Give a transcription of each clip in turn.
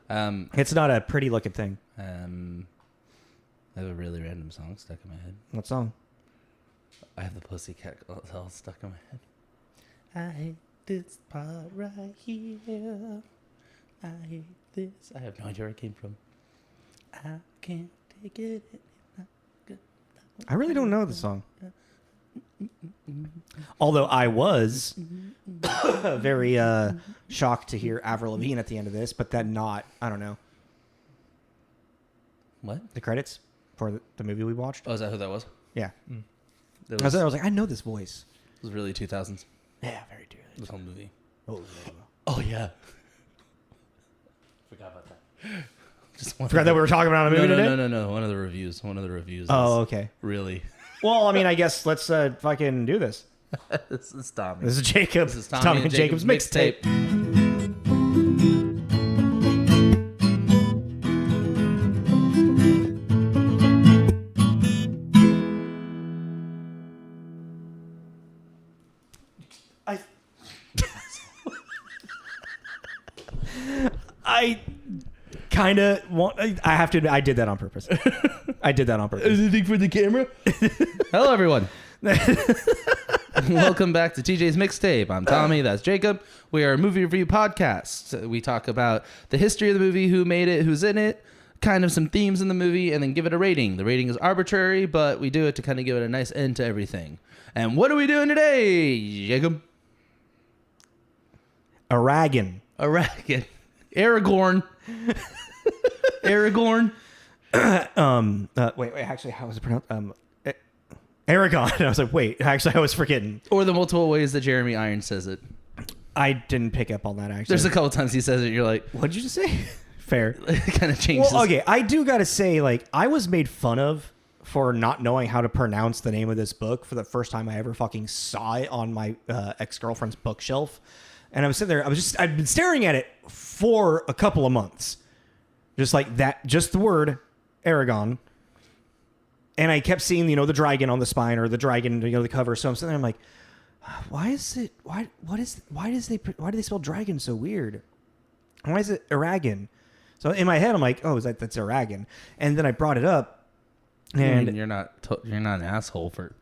It's not a pretty looking thing. I have a really random song stuck in my head. What song? I have the Pussycat all stuck in my head. I hate this part right here. I hate this. I have no idea where it came from. I can't take it. I really don't know the song. Although I was very shocked to hear Avril Lavigne at the end of this, but then not, I don't know. What? The credits for the movie we watched? Oh, is that who that was? Yeah. That I was like, I know this voice. It was really 2000s. Yeah, very dearly. This whole movie. Oh yeah. Forgot about that. Forgot that we were talking about a movie today? No. One of the reviews. Oh, okay. Really? Well, I mean, I guess let's fucking do this. This is Tommy. This is Jacob. This is Tommy and Jacob's mixtape. I kind of want. I have to. I did that on purpose. Anything for the camera? Hello, everyone. Welcome back to TJ's Mixtape. I'm Tommy. That's Jacob. We are a movie review podcast. We talk about the history of the movie, who made it, who's in it, kind of some themes in the movie, and then give it a rating. The rating is arbitrary, but we do it to kind of give it a nice end to everything. And what are we doing today, Jacob? Eragon. Eragon. Wait. Actually, how was it pronounced? Eragon. I was like, wait. Actually, I was forgetting. Or the multiple ways that Jeremy Irons says it. I didn't pick up on that, actually. There's a couple times he says it, you're like... What did you just say? Fair. It kind of changes. Well, okay. I do got to say, like, I was made fun of for not knowing how to pronounce the name of this book for the first time I ever fucking saw it on my ex-girlfriend's bookshelf. And I was sitting there, I'd been staring at it for a couple of months. Just like that, just the word Eragon. And I kept seeing, the dragon on the spine or the dragon, the cover. So I'm sitting there, I'm like, why do they spell dragon so weird? Why is it Eragon? So in my head, I'm like, oh, that's Eragon. And then I brought it up. And you're not an asshole for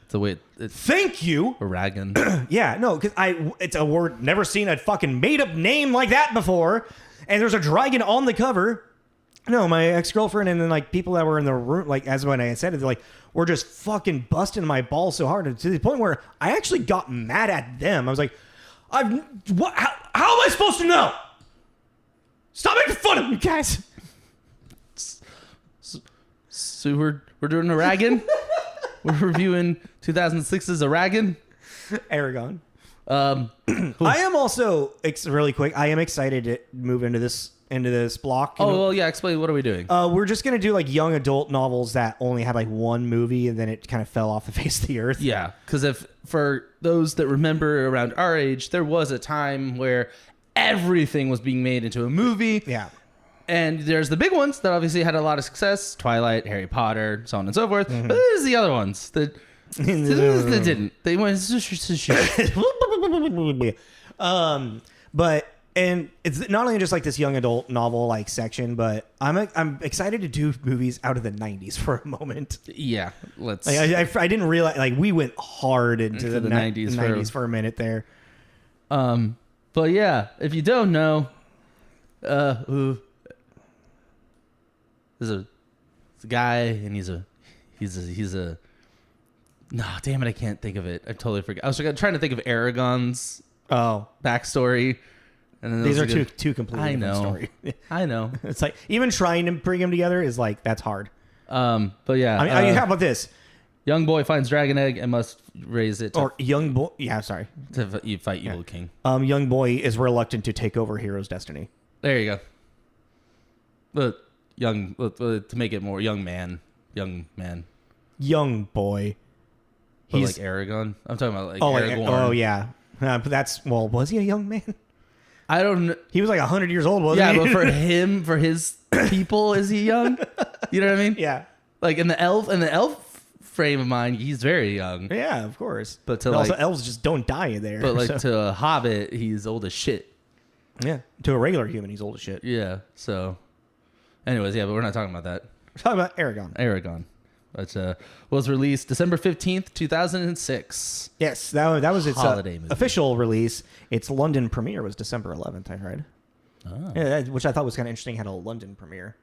the way it's thank you. Eragon. Yeah, no, because it's a word, never seen a fucking made up name like that before. And there's a dragon on the cover. No, my ex-girlfriend and then like people that were in the room, like as when I said it, they're like, we're just fucking busting my balls so hard to the point where I actually got mad at them. I was like, how am I supposed to know? Stop making fun of me, guys. So we're doing Eragon. We're reviewing 2006's Eragon. Eragon. I am also really quick. I am excited to move into this block. Well, yeah. Explain. What are we doing? We're just gonna do like young adult novels that only had like one movie and then it kind of fell off the face of the earth. Yeah, because for those that remember around our age, there was a time where everything was being made into a movie. Yeah. And there's the big ones that obviously had a lot of success: Twilight, Harry Potter, so on and so forth. Mm-hmm. But there's the other ones that didn't. They went. But it's not only just like this young adult novel like section, but I'm excited to do movies out of the 90s for a moment. Yeah, let's. Like, I didn't realize like we went hard into the 90s for a minute there. But yeah, if you don't know, there's a guy and he's a. No, damn it! I can't think of it. I totally forgot. I was trying to think of Eragon's backstory. And then these are two completely different stories. I know. It's like even trying to bring them together is like that's hard. But yeah. I mean, how about this? Young boy finds dragon egg and must raise it. Young boy. Yeah, sorry. To fight evil king. Young boy is reluctant to take over hero's destiny. There you go. To make it more young man. Young boy. He's like Eragon. I'm talking about like Aragorn. Oh yeah. But was he a young man? I don't know. He was like 100 years old, wasn't he? Yeah, but for his people, is he young? You know what I mean? Yeah. Like in the elf frame of mind, he's very young. Yeah, of course. But also elves just don't die there. But to a hobbit, he's old as shit. Yeah. To a regular human, he's old as shit. Yeah. So, anyways, yeah, but we're not talking about that. We're talking about Eragon. Eragon. But was released December 15th, 2006. Yes, that was its Holiday movie. official release. Its London premiere was December 11th, I heard. Oh. Yeah, which I thought was kind of interesting. Had a London premiere.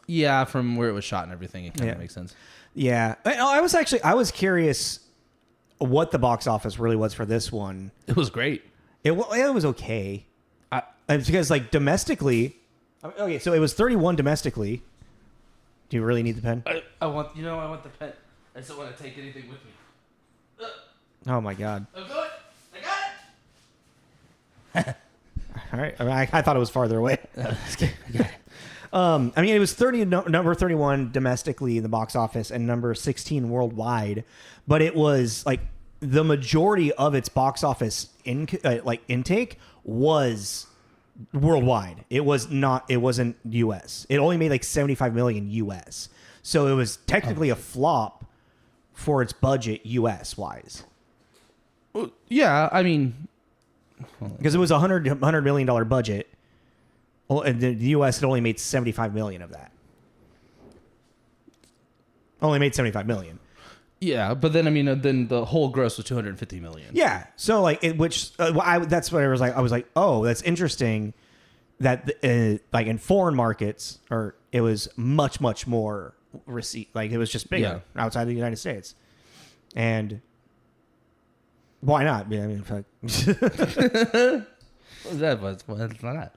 Yeah, from where it was shot and everything, it kind of Yeah. makes sense. Yeah, I was curious what the box office really was for this one. It was great. It was okay. Because like domestically, okay, so it was 31 domestically. Do you really need the pen? I want the pen. I just don't want to take anything with me. Oh my god! I'm going. I got it. All right, I mean, I thought it was farther away. I mean, it was number 31 domestically in the box office and number 16 worldwide, but it was like the majority of its box office intake was worldwide. It wasn't US. It only made like 75 million US. So it was technically a flop for its budget US wise. Well, yeah, I mean, Because it was a $100 million budget. Well, and the US had only made 75 million of that. Only made 75 million. yeah, but then I mean, then the whole gross was 250 million. Yeah. So like that's what I was like. I was like, oh, that's interesting. That like in foreign markets, or it was much more receipt. Like it was just bigger outside the United States, and why not? I mean, fuck. What's not?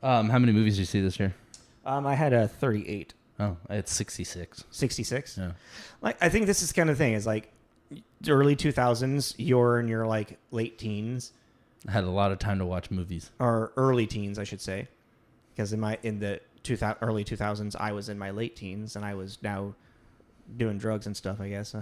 How many movies did you see this year? I had a 38. Oh, it's 66. 66. Yeah. Like I think this is kind of thing. Is like early 2000s. You're in your like late teens. I had a lot of time to watch movies. Or early teens, I should say, because in the early 2000s, I was in my late teens, and I was now doing drugs and stuff, I guess.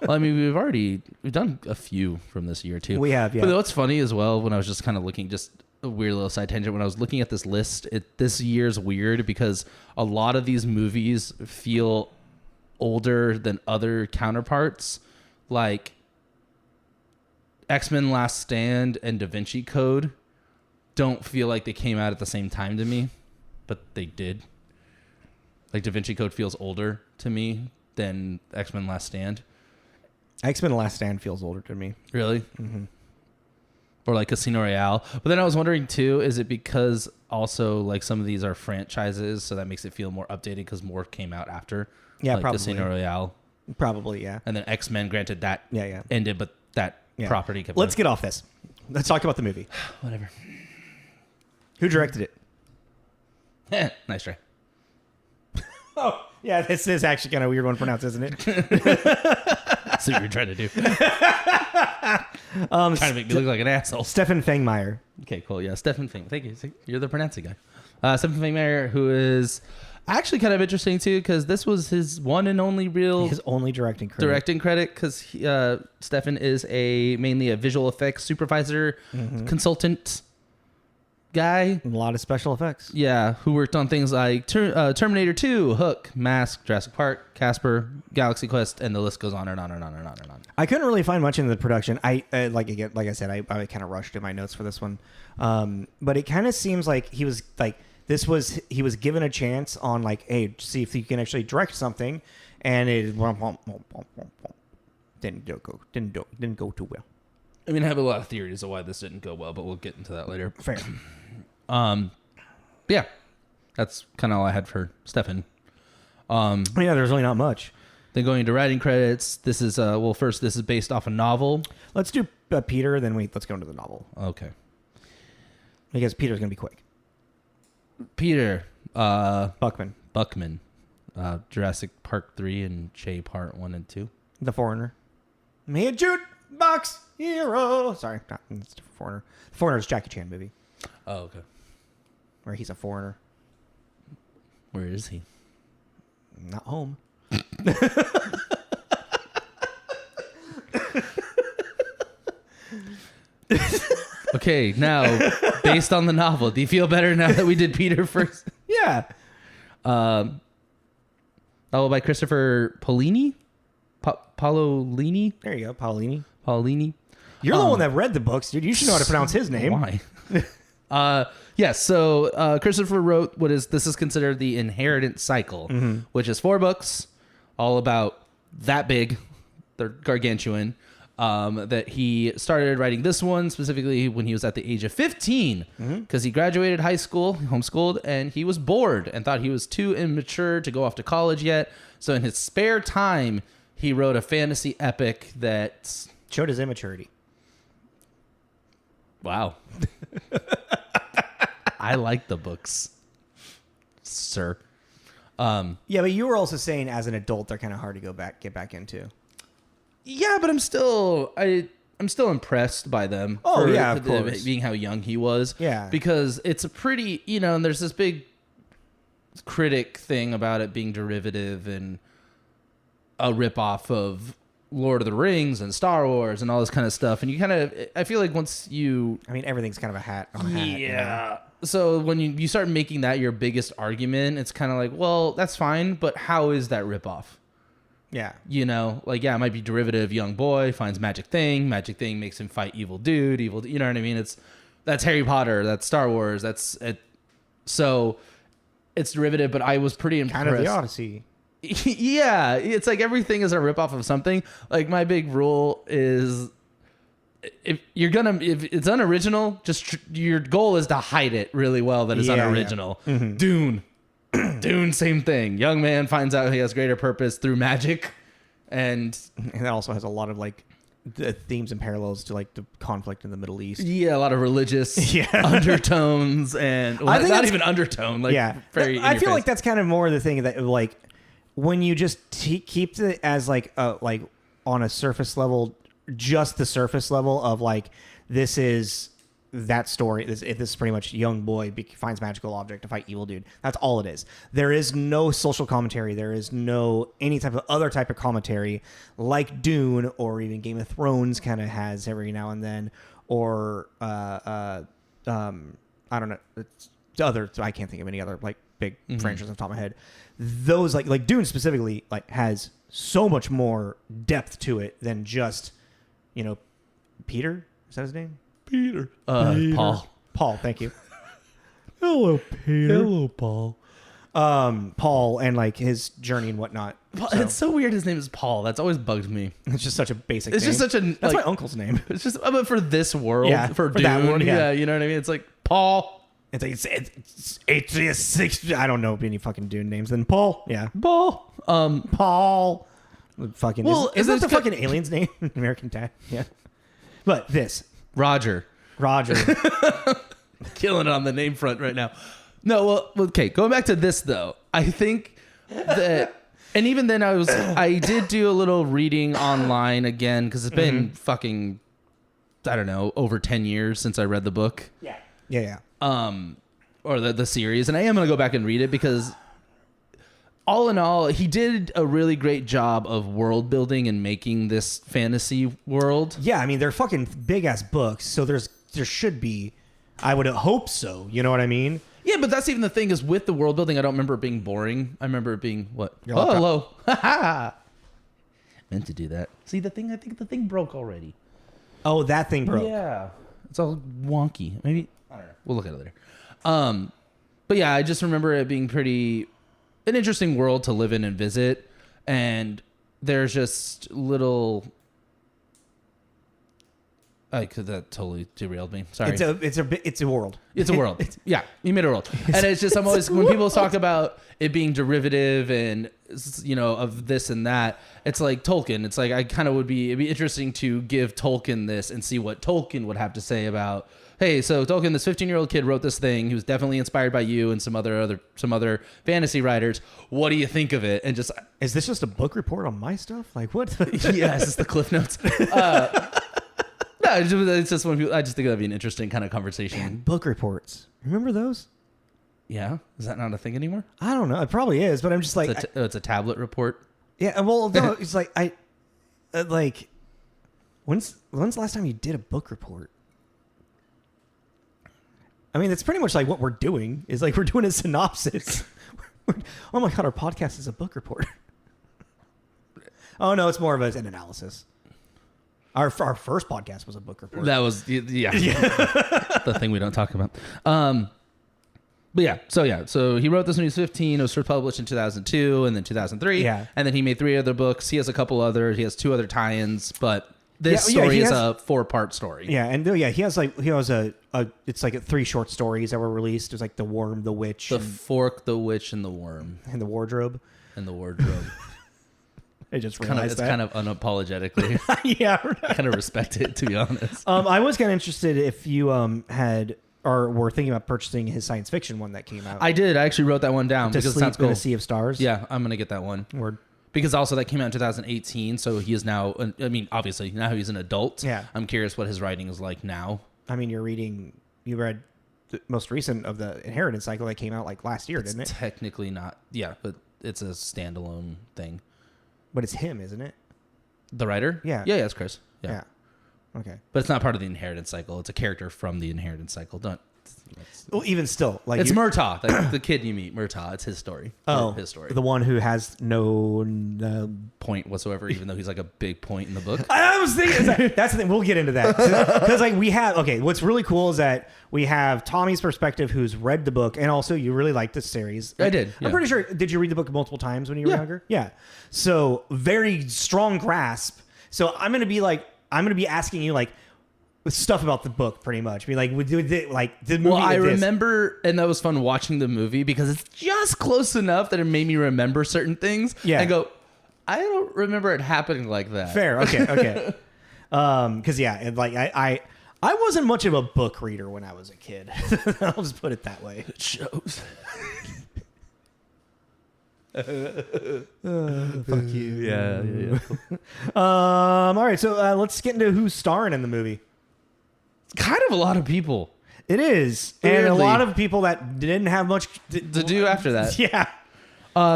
Well, I mean, we've done a few from this year too. We have, yeah. But what's funny as well, when I was just kind of looking, just a weird little side tangent, when I was looking at this list, this year's weird because a lot of these movies feel older than other counterparts, like X-Men Last Stand and Da Vinci Code don't feel like they came out at the same time to me, but they did. Like Da Vinci Code feels older to me than X-Men Last Stand. X-Men Last Stand feels older to me. Really? Mm-hmm. Or like Casino Royale. But then I was wondering too, is it because also like some of these are franchises, so that makes it feel more updated because more came out after? Yeah, like probably. Casino Royale. Probably, yeah. And then X-Men, granted that ended, but that property kept Let's get off this. Let's talk about the movie. Whatever. Who directed it? Nice try. Oh, yeah, this is actually kind of a weird one to pronounce, isn't it? See what you're trying to do. Trying to make me look like an asshole. Stefen Fangmeier. Okay, cool. Yeah, Stefen Fang. Thank you. You're the pronouncing guy. Stefen Fangmeier, who is actually kind of interesting too, because this was his one and only his only directing credit. Because Stefen is mainly a visual effects supervisor, consultant guy. A lot of special effects. Yeah, who worked on things like Terminator 2, Hook, Mask, Jurassic Park, Casper, Galaxy Quest, and the list goes on and on and on and on and on. I couldn't really find much in the production. I kind of rushed in my notes for this one, but it kind of seems like he was given a chance on like, hey, see if you can actually direct something, and it didn't go too well. I mean, I have a lot of theories of why this didn't go well, but we'll get into that later. Fair. Yeah, that's kind of all I had for Stefen. Yeah, there's really not much. Then going into writing credits, this is first this is based off a novel. Let's do Peter, then let's go into the novel. Okay. Because Peter's gonna be quick. Peter Buchman, Jurassic Park 3 and Che Part 1 and 2. The Foreigner. Me a jukebox hero. Sorry, it's the Foreigner. The Foreigner's Jackie Chan movie. Oh, okay. Where he's a foreigner. Where is he? Not home. Okay, now, based on the novel, do you feel better now that we did Peter first? Yeah. Novel by Christopher Paolini? Paolini? There you go, Paolini. You're the one that read the books, dude. You should know how to pronounce his name. Why? Yes. So Christopher wrote this is considered the Inheritance Cycle, which is 4 books, all about that big. They're gargantuan. That he started writing this one specifically when he was at the age of 15, because he graduated high school, homeschooled, and he was bored and thought he was too immature to go off to college yet. So in his spare time, he wrote a fantasy epic that showed his immaturity. Wow. I like the books, sir. Yeah, but you were also saying as an adult they're kind of hard to get back into. Yeah, but I'm still impressed by them. Oh, yeah, of course. Being how young he was. Yeah. Because it's a pretty, and there's this big critic thing about it being derivative and a ripoff of Lord of the Rings and Star Wars and all this kind of stuff. And you kind of, I feel like once you... I mean, everything's kind of a hat on a hat. Yeah. So when you start making that your biggest argument, it's kind of like, well, that's fine, but how is that ripoff? Yeah. It might be derivative. Young boy finds magic thing makes him fight evil dude. You know what I mean? That's Harry Potter. That's Star Wars. That's it. So it's derivative, but I was pretty impressed. Kind of the Odyssey. Yeah. It's like everything is a ripoff of something. Like my big rule is if it's unoriginal, just your goal is to hide it really well that it's unoriginal. Yeah. Mm-hmm. Dune, same thing. Young man finds out he has greater purpose through magic, and that also has a lot of like the themes and parallels to like the conflict in the Middle East. Yeah, a lot of religious undertones, and I think not even undertone. Like, very. I feel like that's kind of more the thing that like when you just keep it as like on a surface level, just the surface level of like this is. That story, this is pretty much young boy finds magical object to fight evil dude. That's all it is. There is no social commentary. There is no any type of other type of commentary like Dune or even Game of Thrones kind of has every now and then. Or I don't know. It's other. I can't think of any other like big franchises on the top of my head. Those like Dune specifically like has so much more depth to it than just Peter. Is that his name? Peter. Paul. Paul, thank you. Hello, Peter. Hello, Paul. Paul and like his journey and whatnot. It's so weird his name is Paul. That's always bugged me. It's just such a basic It's name. just such a... That's my uncle's name. It's just... But for this world, for Dune, that world, yeah, you know what I mean? It's like, Paul. It's like, it's 6... I don't know any fucking Dune names. Then Paul. Yeah. Paul. Paul. Fucking... Well, is that the fucking alien's name? American Dad. Yeah. But this... Roger. Killing it on the name front right now. No, well, okay. Going back to this though, I think that, and even then I did do a little reading online again because it's been fucking, I don't know, over 10 years since I read the book. Yeah. Or the series, and I am gonna go back and read it because all in all, he did a really great job of world building and making this fantasy world. Yeah, I mean, they're fucking big-ass books, so there should be... I would hope so, you know what I mean? Yeah, but that's even the thing is with the world building, I don't remember it being boring. I remember it being, what? Oh, hello. Ha-ha. Meant to do that. See, I think the thing broke already. Oh, that thing broke. Yeah. It's all wonky. Maybe, I don't know. We'll look at it later. But yeah, I just remember it being an interesting world to live in and visit, and there's just little that totally derailed me. Sorry. It's a world. It's a world. Yeah, you made a world. And it's just when people talk about it being derivative and of this and that, it's like Tolkien. It's like it'd be interesting to give Tolkien this and see what Tolkien would have to say about, hey, so Tolkien, this 15-year-old kid wrote this thing. He was definitely inspired by you and some other fantasy writers. What do you think of it? And just, is this just a book report on my stuff? Like what? Yes, it's the Cliff Notes. No, it's just when people, I just think that'd be an interesting kind of conversation. Man, book reports. Remember those? Yeah, is that not a thing anymore? I don't know. It probably is, but I'm just like, it's a tablet report. Yeah, well, no, it's like when's the last time you did a book report? I mean, it's pretty much like what we're doing is like we're doing a synopsis. Oh my god, our podcast is a book report. Oh no, it's more of an analysis. Our first podcast was a book report. That was the thing we don't talk about. But so he wrote this when he was 15. It was first published in 2002 and then 2003. Yeah. And then he made 3 other books. He has a couple other. He has 2 other tie-ins, but this story is a 4-part story. Yeah, and he has it's like 3 short stories that were released. There's like The Worm, The Witch, The Fork, The Witch, and The Worm. and The Wardrobe. And The Wardrobe. I just realized that. Kind of unapologetically. Yeah. I kind of respect it, to be honest. I was kind of interested if you had or were thinking about purchasing his science fiction one that came out. I did. I actually wrote that one down because it sounds cool. In a Sea of Stars. Yeah, I'm going to get that one. Word. Because also that came out in 2018, so he is now, obviously, now he's an adult. Yeah. I'm curious what his writing is like now. I mean, you read the most recent of the Inheritance cycle that came out like last year, didn't it? Technically not. Yeah, but it's a standalone thing. But it's him, isn't it? The writer? Yeah. Yeah, it's Chris. Yeah. Okay. But it's not part of the Inheritance cycle. It's a character from the Inheritance cycle. Well, even still, like it's Murtaugh, the kid you meet. Murtaugh. It's his story. Oh, his story. The one who has no point whatsoever, even though he's like a big point in the book. I was thinking that's the thing. We'll get into that because like we have. Okay, what's really cool is that we have Tommy's perspective, who's read the book, and also you really like this series. I did. I'm pretty sure. Did you read the book multiple times when you were younger? Yeah. So very strong grasp. So I'm gonna be asking you like stuff about the book, pretty much. Be like, the movie. Well, I remember, and that was fun watching the movie because it's just close enough that it made me remember certain things. Yeah. And go, I don't remember it happening like that. Fair. Okay. Because I wasn't much of a book reader when I was a kid. I'll just put it that way. It shows. Fuck you. Yeah. All right, so let's get into who's starring in the movie. Kind of a lot of people It is, Weirdly. and a lot of people that didn't have much to do after that. Yeah.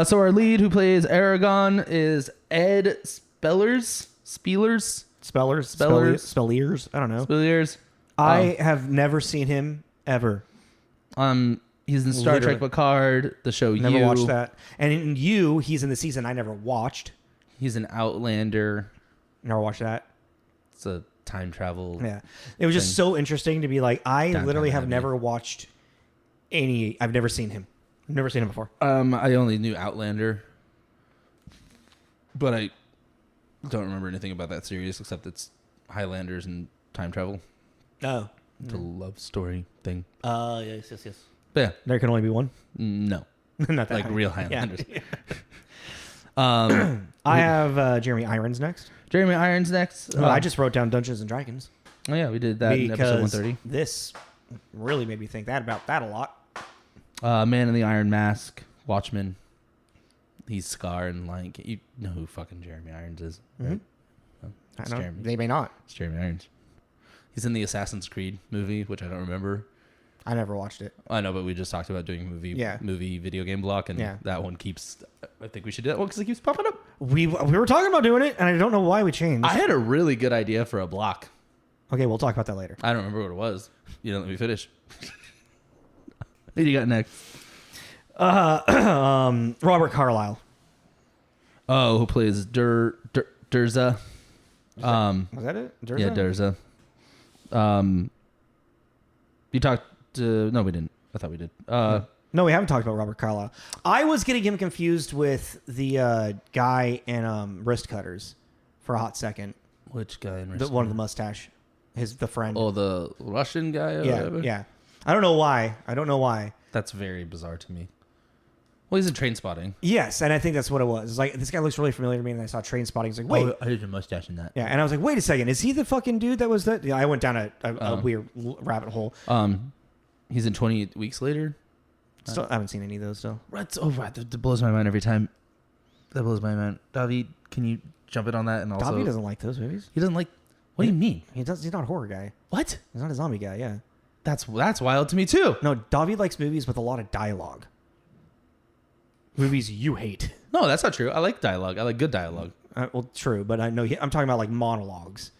So our lead who plays Eragon is Ed Speleers. Speleers. I don't know. Speleers. I have never seen him ever. He's in Star Literally. Trek Picard, the show Never You. watched that. And in You, he's in the season I never watched. He's an Outlander. Never watched that. It's a time travel. Yeah. It was just so interesting to be like, I Downtown literally have Abbey. never watched I've never seen him. I've never seen him before. I only knew Outlander, but I don't remember anything about that series except it's Highlanders and time travel. Oh. The love story thing. Yes. But yeah, There can only be one? no. Not that Like high. real Highlanders. Yeah. I have Jeremy Irons next. Jeremy Irons next. Well, I just wrote down Dungeons and Dragons. Oh yeah, we did that in episode 130. This really made me think about that a lot. Man in the Iron Mask, Watchmen. He's Scar and like you know who fucking Jeremy Irons is, right? Oh, it's I know. Jeremy. They may not. It's Jeremy Irons. He's in the Assassin's Creed movie, which I don't remember. I never watched it. I know, but we just talked about doing movie video game block, and that one keeps. I think we should do that one because it keeps popping up. We were talking about doing it, and I don't know why we changed. I had a really good idea for a block. Okay, we'll talk about that later. I don't remember what it was. You don't let me finish. Who do you got next? Robert Carlyle. Oh, who plays Durza? Was that it? Durza? Yeah, Durza. You talked to... No, we didn't. I thought we did. No, we haven't talked about Robert Carlyle. I was getting him confused with the guy in Wrist Cutters for a hot second. Which guy in One of the mustache. The friend. Oh, the Russian guy? Or whatever? Yeah. I don't know why. That's very bizarre to me. Well, he's in Trainspotting. Yes, and I think that's what it was. It's like, this guy looks really familiar to me, and I saw Trainspotting. It's like, wait. Oh, I did a mustache in that. Yeah, and I was like, wait a second. Is he the fucking dude that was that? Yeah, I went down a weird rabbit hole. He's in 28 Weeks Later. Still, I haven't seen any of those still. Right. That blows my mind every time. That blows my mind. David, can you jump in on that? And also, Dobby doesn't like those movies. He doesn't like... What do you mean? He's not a horror guy. What? He's not a zombie guy, yeah. That's wild to me, too. No, Dobby likes movies with a lot of dialogue. Movies you hate. No, that's not true. I like dialogue. I like good dialogue. Well, true, but I know I'm talking about like monologues.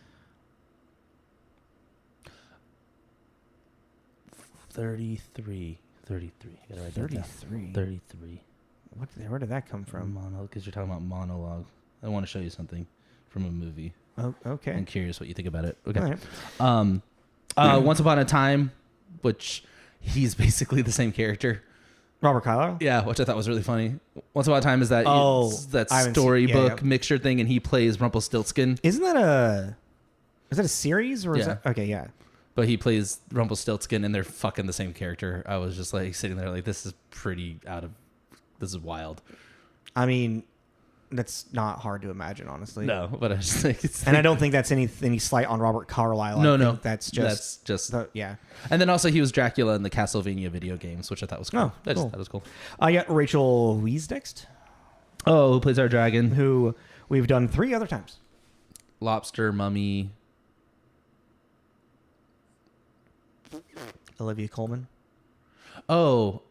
33. I gotta write that down. 33. Where did that come from? Because you're talking about monologue. I want to show you something from a movie. Oh, okay. I'm curious what you think about it. Okay. All right. Once Upon a Time, which he's basically the same character. Robert Carlyle? Yeah, which I thought was really funny. Once Upon a Time is that that I haven't storybook mixture thing, and he plays Rumpelstiltskin. Is that a series or is Yeah. that okay? Yeah. But he plays Rumpelstiltskin, and they're fucking the same character. I was just like sitting there, like, this is this is wild. I mean, that's not hard to imagine, honestly. No, but I was just like, And I don't think that's any slight on Robert Carlyle. No, I no, think that's just yeah. And then also he was Dracula in the Castlevania video games, which I thought was cool. Oh, I just cool. thought it was cool. I got Rachel Weisz next, Oh, who plays our dragon? who we've done 3 other times. Lobster, Mummy. Olivia Colman. Oh.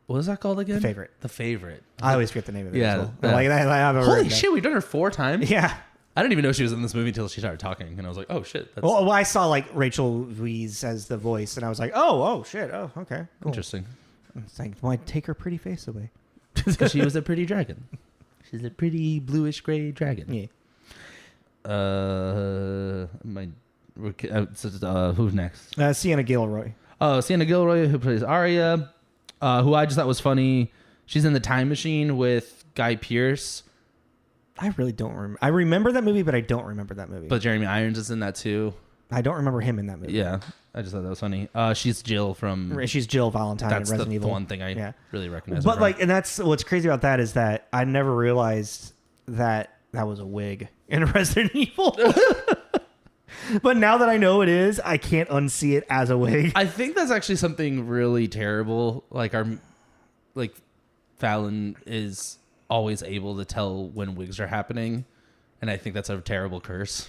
What is that called again? The Favorite. The Favorite. I always forget the name of it. Yeah, as well. yeah. Like that. I have a Holy written shit, we've done her 4 times? down. Yeah. I didn't even know she was in this movie until she started talking, and I was like, oh shit. That's Well, I saw like Rachel Weisz as the voice, and I was like, oh shit, oh okay, cool. interesting. It's like, why take her pretty face away? Because she was a pretty dragon. She's a pretty bluish gray dragon. Yeah. Who's next? Sienna Guillory. Oh, Sienna Guillory, who plays Arya, who I just thought was funny. She's in The Time Machine with Guy Pearce. I really don't remember. I remember that movie, but I don't remember that movie. But Jeremy Irons is in that too. I don't remember him in that movie. Yeah, I just thought that was funny. She's Jill from... She's Jill Valentine in That's Resident the Evil. one thing I really recognize. But her like, from. and that's what's crazy about that is that I never realized that was a wig in Resident Evil. But now that I know it is, I can't unsee it as a wig. I think that's actually something really terrible. Like Fallon is always able to tell when wigs are happening, and I think that's a terrible curse.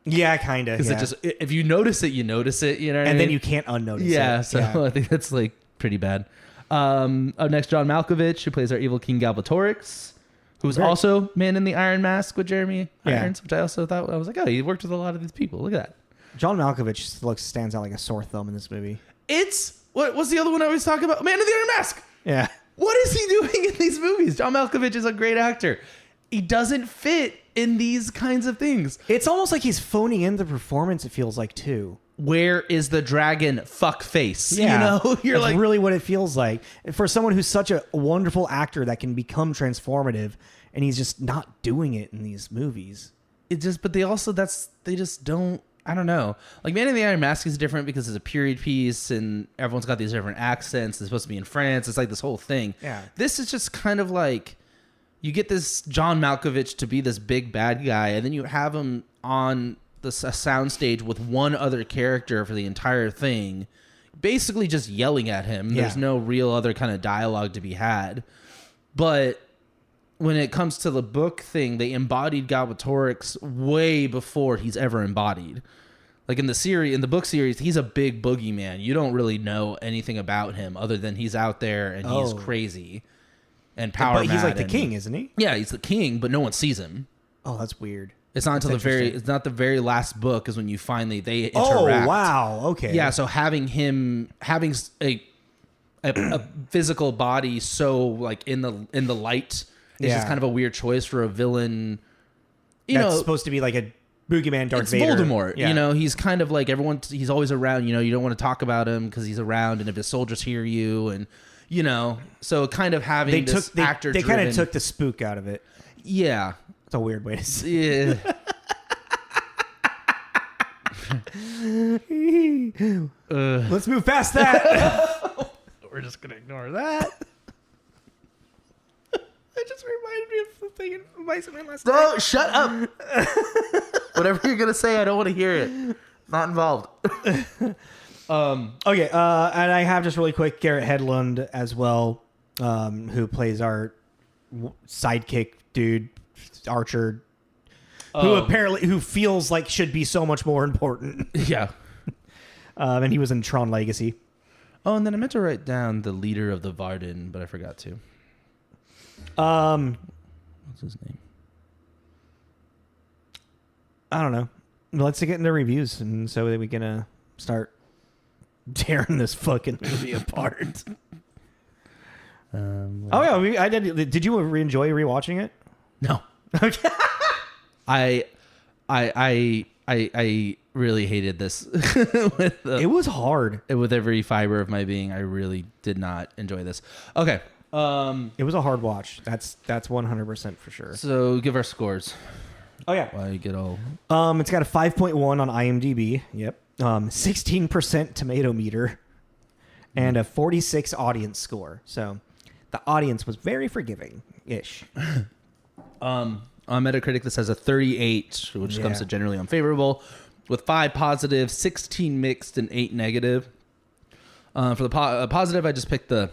Yeah, kind of. Because it just, if you notice it, you notice it. You know what I and mean? then you can't unnotice it. Yeah, so I think that's like pretty bad. Up next, John Malkovich, who plays our evil King Galbatorix, who's also Man in the Iron Mask with Jeremy Irons, which I also thought, I was like, oh, he worked with a lot of these people. Look at that. John Malkovich stands out like a sore thumb in this movie. What's the other one I was talking about? Man in the Iron Mask. Yeah. What is he doing in these movies? John Malkovich is a great actor. He doesn't fit in these kinds of things. It's almost like he's phoning in the performance, it feels like, too. Where is the dragon fuck face? Yeah. You know, you're That's like, really what it feels like. For someone who's such a wonderful actor that can become transformative, and he's just not doing it in these movies. but they just don't, I don't know. Like Man in the Iron Mask is different because it's a period piece and everyone's got these different accents. It's supposed to be in France. It's like this whole thing. Yeah. This is just kind of like, you get this John Malkovich to be this big bad guy, and then you have him on a soundstage with one other character for the entire thing, basically just yelling at him. Yeah. There's no real other kind of dialogue to be had. But when it comes to the book thing, they embodied Galbatorix way before he's ever embodied. Like in the book series, he's a big boogeyman. You don't really know anything about him other than he's out there and he's crazy and power mad. But he's like the king, isn't he? Yeah, he's the king, but no one sees him. Oh, that's weird. It's not until it's not the very last book is when you finally they interact. Oh, wow. Okay. Yeah, so having a physical body so like in the light is just kind of a weird choice for a villain. That's supposed to be like a boogeyman Darth Vader. Voldemort. Yeah. You know, he's kind of like he's always around, you know, you don't want to talk about him because he's around and if his soldiers hear you and you know, so kind of having they kind of took the spook out of it. Yeah. It's a weird way to say it. Yeah. Let's move past that. We're just going to ignore that. It just reminded me of the thing in Weisz last night. No, shut up. Whatever you're going to say, I don't want to hear it. Not involved. Okay, and I have just really quick Garrett Hedlund as well, who plays our sidekick dude, Archer, who feels like should be so much more important. Yeah. And he was in Tron Legacy. Oh, and then I meant to write down the leader of the Varden, but I forgot to. What's his name? I don't know. Let's get into reviews, and so that we can start tearing this fucking movie apart. I did. Did you enjoy rewatching it? No. Okay. I really hated this. It was hard. With every fiber of my being, I really did not enjoy this. Okay. It was a hard watch. That's 100% for sure. So give our scores. Oh yeah. While you get all. It's got a 5.1 on IMDb. Yep. 16% tomato meter, and a 46 audience score. So, the audience was very forgiving-ish. On Metacritic, this has a 38, which comes to generally unfavorable, with 5 positive, 16 mixed, and 8 negative. For the positive, I just picked the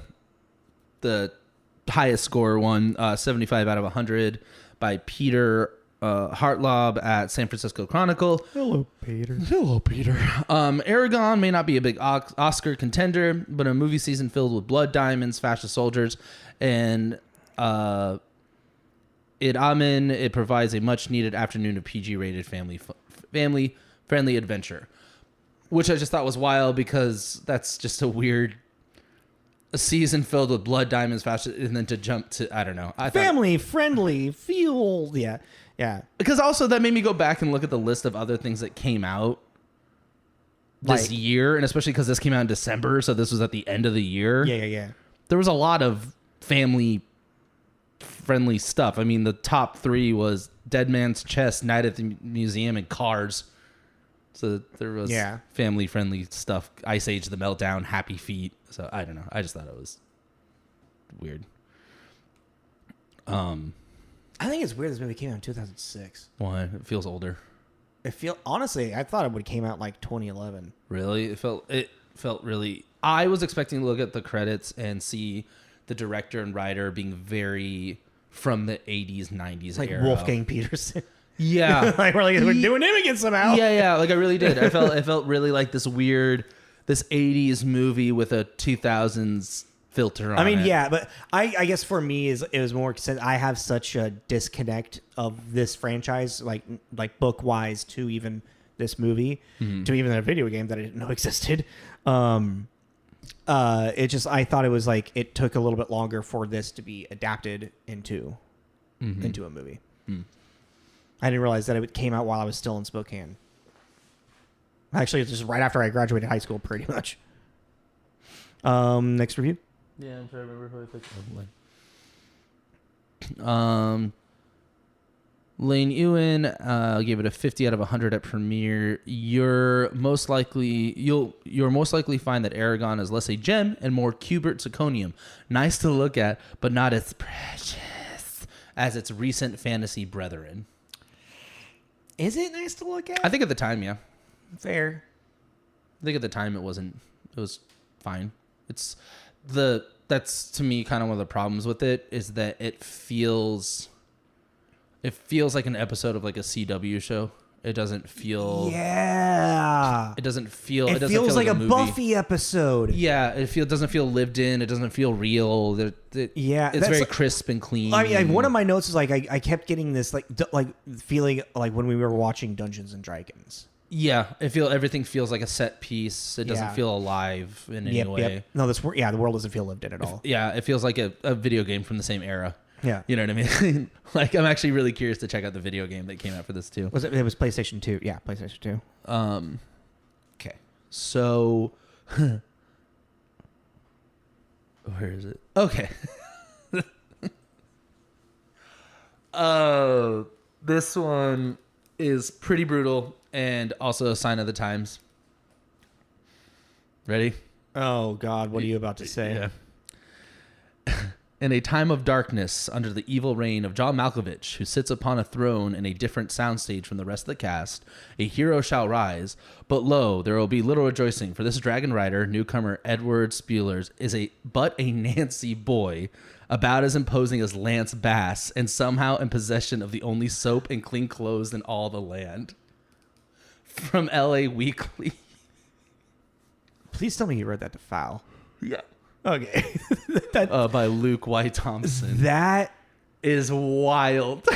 highest score one, 75 out of 100 by Peter Hartlaub at San Francisco Chronicle. Hello, Peter. Eragon may not be a big Oscar contender, but a movie season filled with blood diamonds, fascist soldiers, and it provides a much needed afternoon of PG-rated family-friendly adventure, which I just thought was wild because that's just a season filled with blood diamonds, fascist, and then to jump to I don't know, Family-friendly feel, yeah. Because also that made me go back and look at the list of other things that came out this year, and especially because this came out in December, so this was at the end of the year. Yeah. There was a lot of family-friendly stuff. I mean, the top 3 was Dead Man's Chest, Night at the Museum, and Cars. So there was family-friendly stuff. Ice Age, The Meltdown, Happy Feet. So I don't know. I just thought it was weird. I think it's weird this movie came out in 2006. Why? It feels older. Honestly, I thought it would have came out like 2011. Really? It felt really. I was expecting to look at the credits and see the director and writer being very from the 80s, 90s like era. Wolfgang Peterson. Yeah. we're doing him again somehow. Yeah. Like I really did. I felt really like this 80s movie with a 2000s filter on it. I mean, yeah, but I guess for me it was more because I have such a disconnect of this franchise, like book wise to even this movie, to even a video game that I didn't know existed. It just I thought it was like it took a little bit longer for this to be adapted into a movie. I didn't realize that it came out while I was still in Spokane. Actually, it's just right after I graduated high school, pretty much. Next review. Yeah, I'm trying to remember who I picked. Lane Ewan gave it a 50 out of 100 at premiere. You're most likely find that Eragon is less a gem and more Cubert zirconium. Nice to look at, but not as precious as its recent fantasy brethren. Is it nice to look at? I think at the time, yeah. Fair. I think at the time it wasn't. It was fine. That's to me kind of one of the problems with it is that it feels like an episode of like a CW show. It doesn't feel. Yeah. It doesn't feel. It doesn't feels feel like a movie. Buffy episode. Yeah, doesn't feel lived in. It doesn't feel real. It's very crisp and clean. I mean, one of my notes is like I kept getting this like feeling like when we were watching Dungeons and Dragons. Yeah, everything feels like a set piece. It doesn't feel alive in any way. Yep. No, the world doesn't feel lived in at all. It feels like a video game from the same era. Yeah. You know what I mean? Like, I'm actually really curious to check out the video game that came out for this, too. It was PlayStation 2. Yeah, PlayStation 2. Okay. So, where is it? Okay. This one is pretty brutal and also a sign of the times. Ready? Oh, God. What are you about to say? Yeah. In a time of darkness, under the evil reign of John Malkovich, who sits upon a throne in a different soundstage from the rest of the cast, a hero shall rise. But lo, there will be little rejoicing, for this dragon rider, newcomer Edward Speleers, is but a Nancy boy, about as imposing as Lance Bass, and somehow in possession of the only soap and clean clothes in all the land. From L.A. Weekly. Please tell me you read that to Foul. Yeah. Okay. By Luke Y. Thompson. That is wild.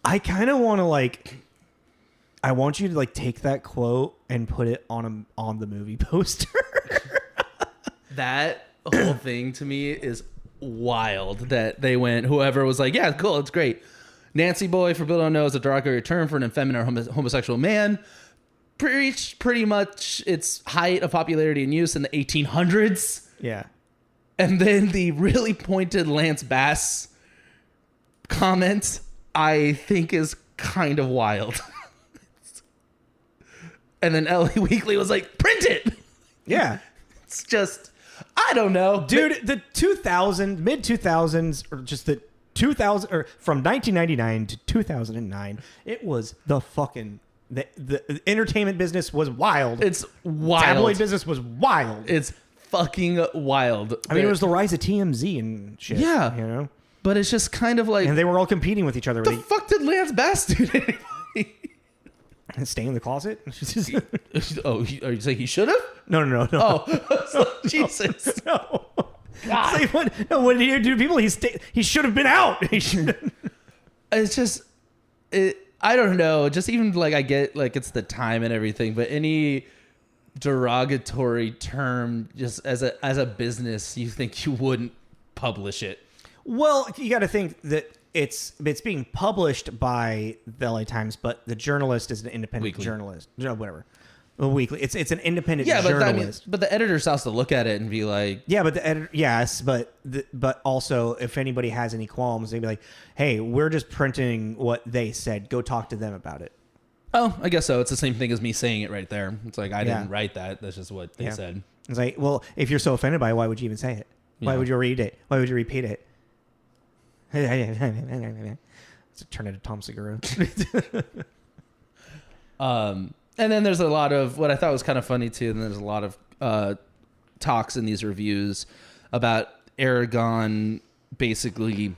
I kind of want to I want you to take that quote and put it on the movie poster. That whole thing to me is wild that they went, whoever was like, yeah, cool, it's great. Nancy boy, for people who don't know, is a derogatory term for an effeminate or homosexual man. Reached pretty much its height of popularity and use in the 1800s. Yeah. And then the really pointed Lance Bass comment, I think, is kind of wild. And then LA Weekly was like, print it. Yeah. It's just, I don't know. Dude, the mid 2000s, or just the 2000, or from 1999 to 2009, it was the fucking, the entertainment business was wild. It's wild. Tabloid business was wild. It's fucking wild. I mean, it was the rise of TMZ and shit. Yeah. You know? But it's just kind of like, And they were all competing with each other. the fuck did Lance Bass do to anybody? Stay in the closet? Oh, are you saying he should have? No. Oh, Jesus. No. It's like, what did he do to people? He should have been out. He should. It's just, I don't know. Just even like, I get like it's the time and everything, but any derogatory term, just as a business, you think you wouldn't publish it. Well, you got to think that it's being published by the LA Times, but the journalist is an independent journalist. No, whatever. A weekly. It's an independent journalist. But the editor still has to look at it and be like, yeah, but the editor, yes, but also if anybody has any qualms, they'd be like, hey, we're just printing what they said. Go talk to them about it. oh, I guess so. It's the same thing as me saying it right there. It's like, I didn't write that. That's just what they said. It's like, well, if you're so offended by it, why would you even say it? Why would you read it? Why would you repeat it? Let's turn it to Tom Segura. And then there's a lot of what I thought was kind of funny too. And there's a lot of talks in these reviews about Eragon basically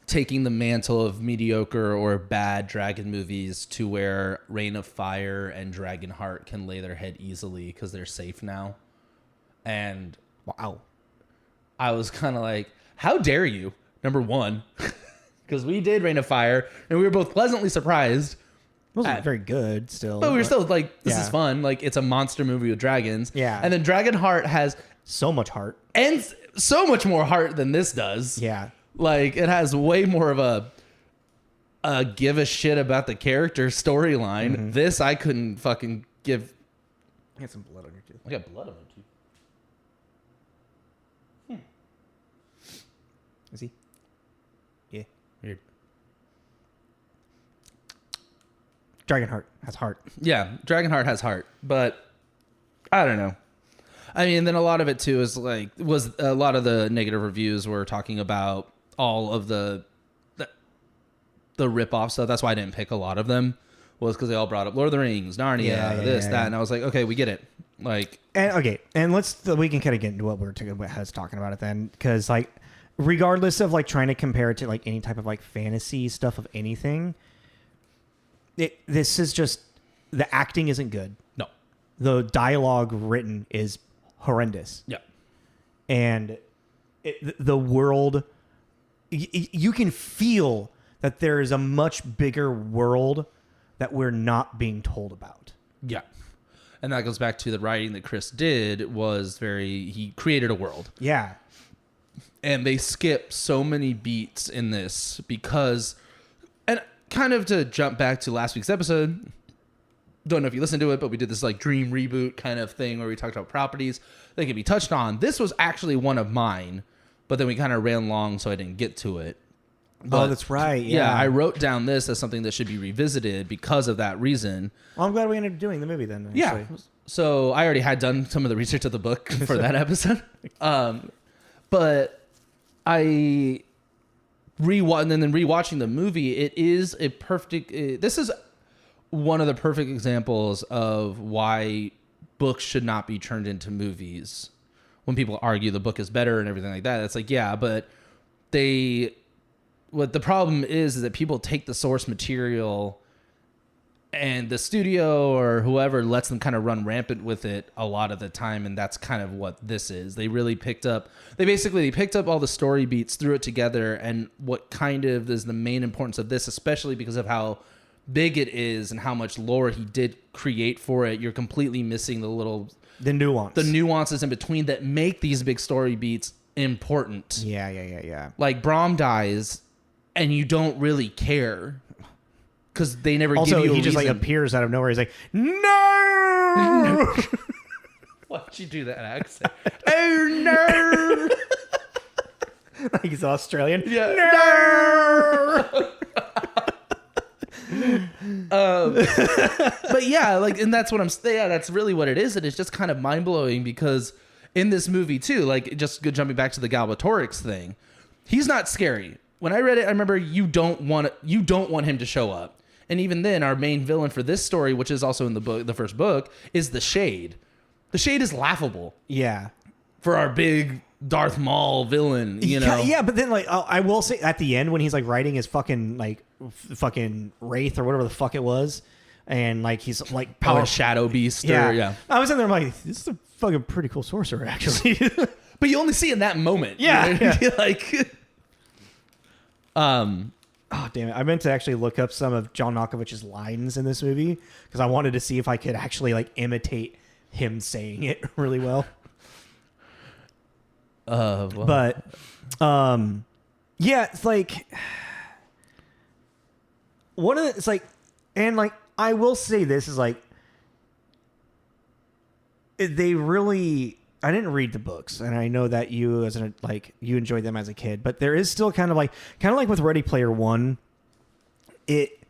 taking the mantle of mediocre or bad dragon movies to where Reign of Fire and Dragonheart can lay their head easily because they're safe now. And Wow. I was kind of like, how dare you? Number one, because we did Reign of Fire and we were both pleasantly surprised. It wasn't very good still. But we were still like, this is fun. Like, it's a monster movie with dragons. Yeah. And then Dragonheart has so much heart. and so much more heart than this does. Yeah. Like, it has way more of a give a shit about the character storyline. Mm-hmm. This, I couldn't fucking give. I got some blood on your tooth. I got blood on my tooth. Is he? Yeah. Weird. Dragonheart has heart. Yeah, Dragonheart has heart, but I don't know. I mean, then a lot of it too is like, was a lot of the negative reviews were talking about all of the rip-off stuff. That's why I didn't pick a lot of them, was because they all brought up Lord of the Rings, Narnia, that, and I was like, okay, we get it. Like, And we can kind of get into what we're talking about it then, because like, regardless of like trying to compare it to like any type of like fantasy stuff of anything, this is just, the acting isn't good. no. The dialogue written is horrendous. Yeah. And the world, you can feel that there is a much bigger world that we're not being told about. Yeah. And that goes back to the writing that Chris did he created a world. Yeah. And they skip so many beats in this because, and kind of to jump back to last week's episode, don't know if you listened to it, but we did this like dream reboot kind of thing where we talked about properties that can be touched on. This was actually one of mine, but then we kind of ran long, so I didn't get to it. But, that's right. Yeah. I wrote down this as something that should be revisited because of that reason. Well, I'm glad we ended up doing the movie then. Actually. Yeah. So I already had done some of the research of the book for that episode. But I rewatching the movie, it is a perfect. This is one of the perfect examples of why books should not be turned into movies. When people argue the book is better and everything like that, it's like, yeah, but what the problem is that people take the source material and the studio or whoever lets them kind of run rampant with it a lot of the time. And that's kind of what this is. They picked up all the story beats, threw it together. And what kind of is the main importance of this, especially because of how big it is and how much lore he did create for it, you're completely missing the nuances in between that make these big story beats important. Yeah. Like Brahm dies and you don't really care because they never Also, give you a he just like reason. appears out of nowhere. He's like, no. Why'd you do that accent? Oh no! Like he's Australian. Yeah. No. But yeah, like, and that's what I'm saying. Yeah, that's really what it is, and it's just kind of mind blowing because in this movie too, like, just jumping back to the Galbatorix thing, he's not scary. When I read it, I remember you don't want him to show up, and even then, our main villain for this story, which is also in the book, the first book, is the Shade. The Shade is laughable. Yeah. For our big Darth Maul villain, you know? Yeah, but then, like, I will say at the end when he's, like, writing his fucking, like, fucking Wraith or whatever the fuck it was, and, like, he's, like, Power Shadow Beast. Yeah. I was in there, I'm like, this is a fucking pretty cool sorcerer, actually. But you only see in that moment. Yeah. You know? Yeah. Like, oh, damn it. I meant to actually look up some of John Malkovich's lines in this movie because I wanted to see if I could actually, like, imitate him saying it really well. well. But yeah, it's like it's like, and like I will say this is like they really, I didn't read the books, and I know that you you enjoyed them as a kid, but there is still kind of like with Ready Player One, it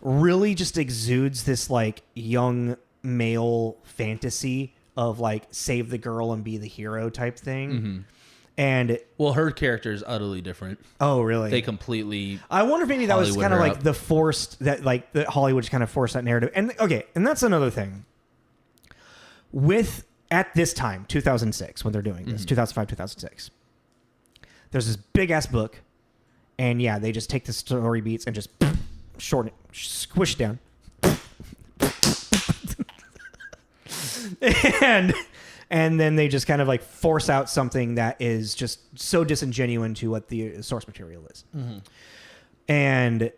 really just exudes this like young male fantasy of like save the girl and be the hero type thing. Mm-hmm. And well, her character is utterly different. Oh, really? They completely. I wonder if maybe that was kind of like up. the forced that like the Hollywood just kind of forced that narrative. And okay, and that's another thing. With at this time, 2006, when they're doing this, 2005, 2006, there's this big ass book, and yeah, they just take the story beats and just shorten it, squish it down. And then they just kind of like force out something that is just so disingenuous to what the source material is. Mm-hmm. And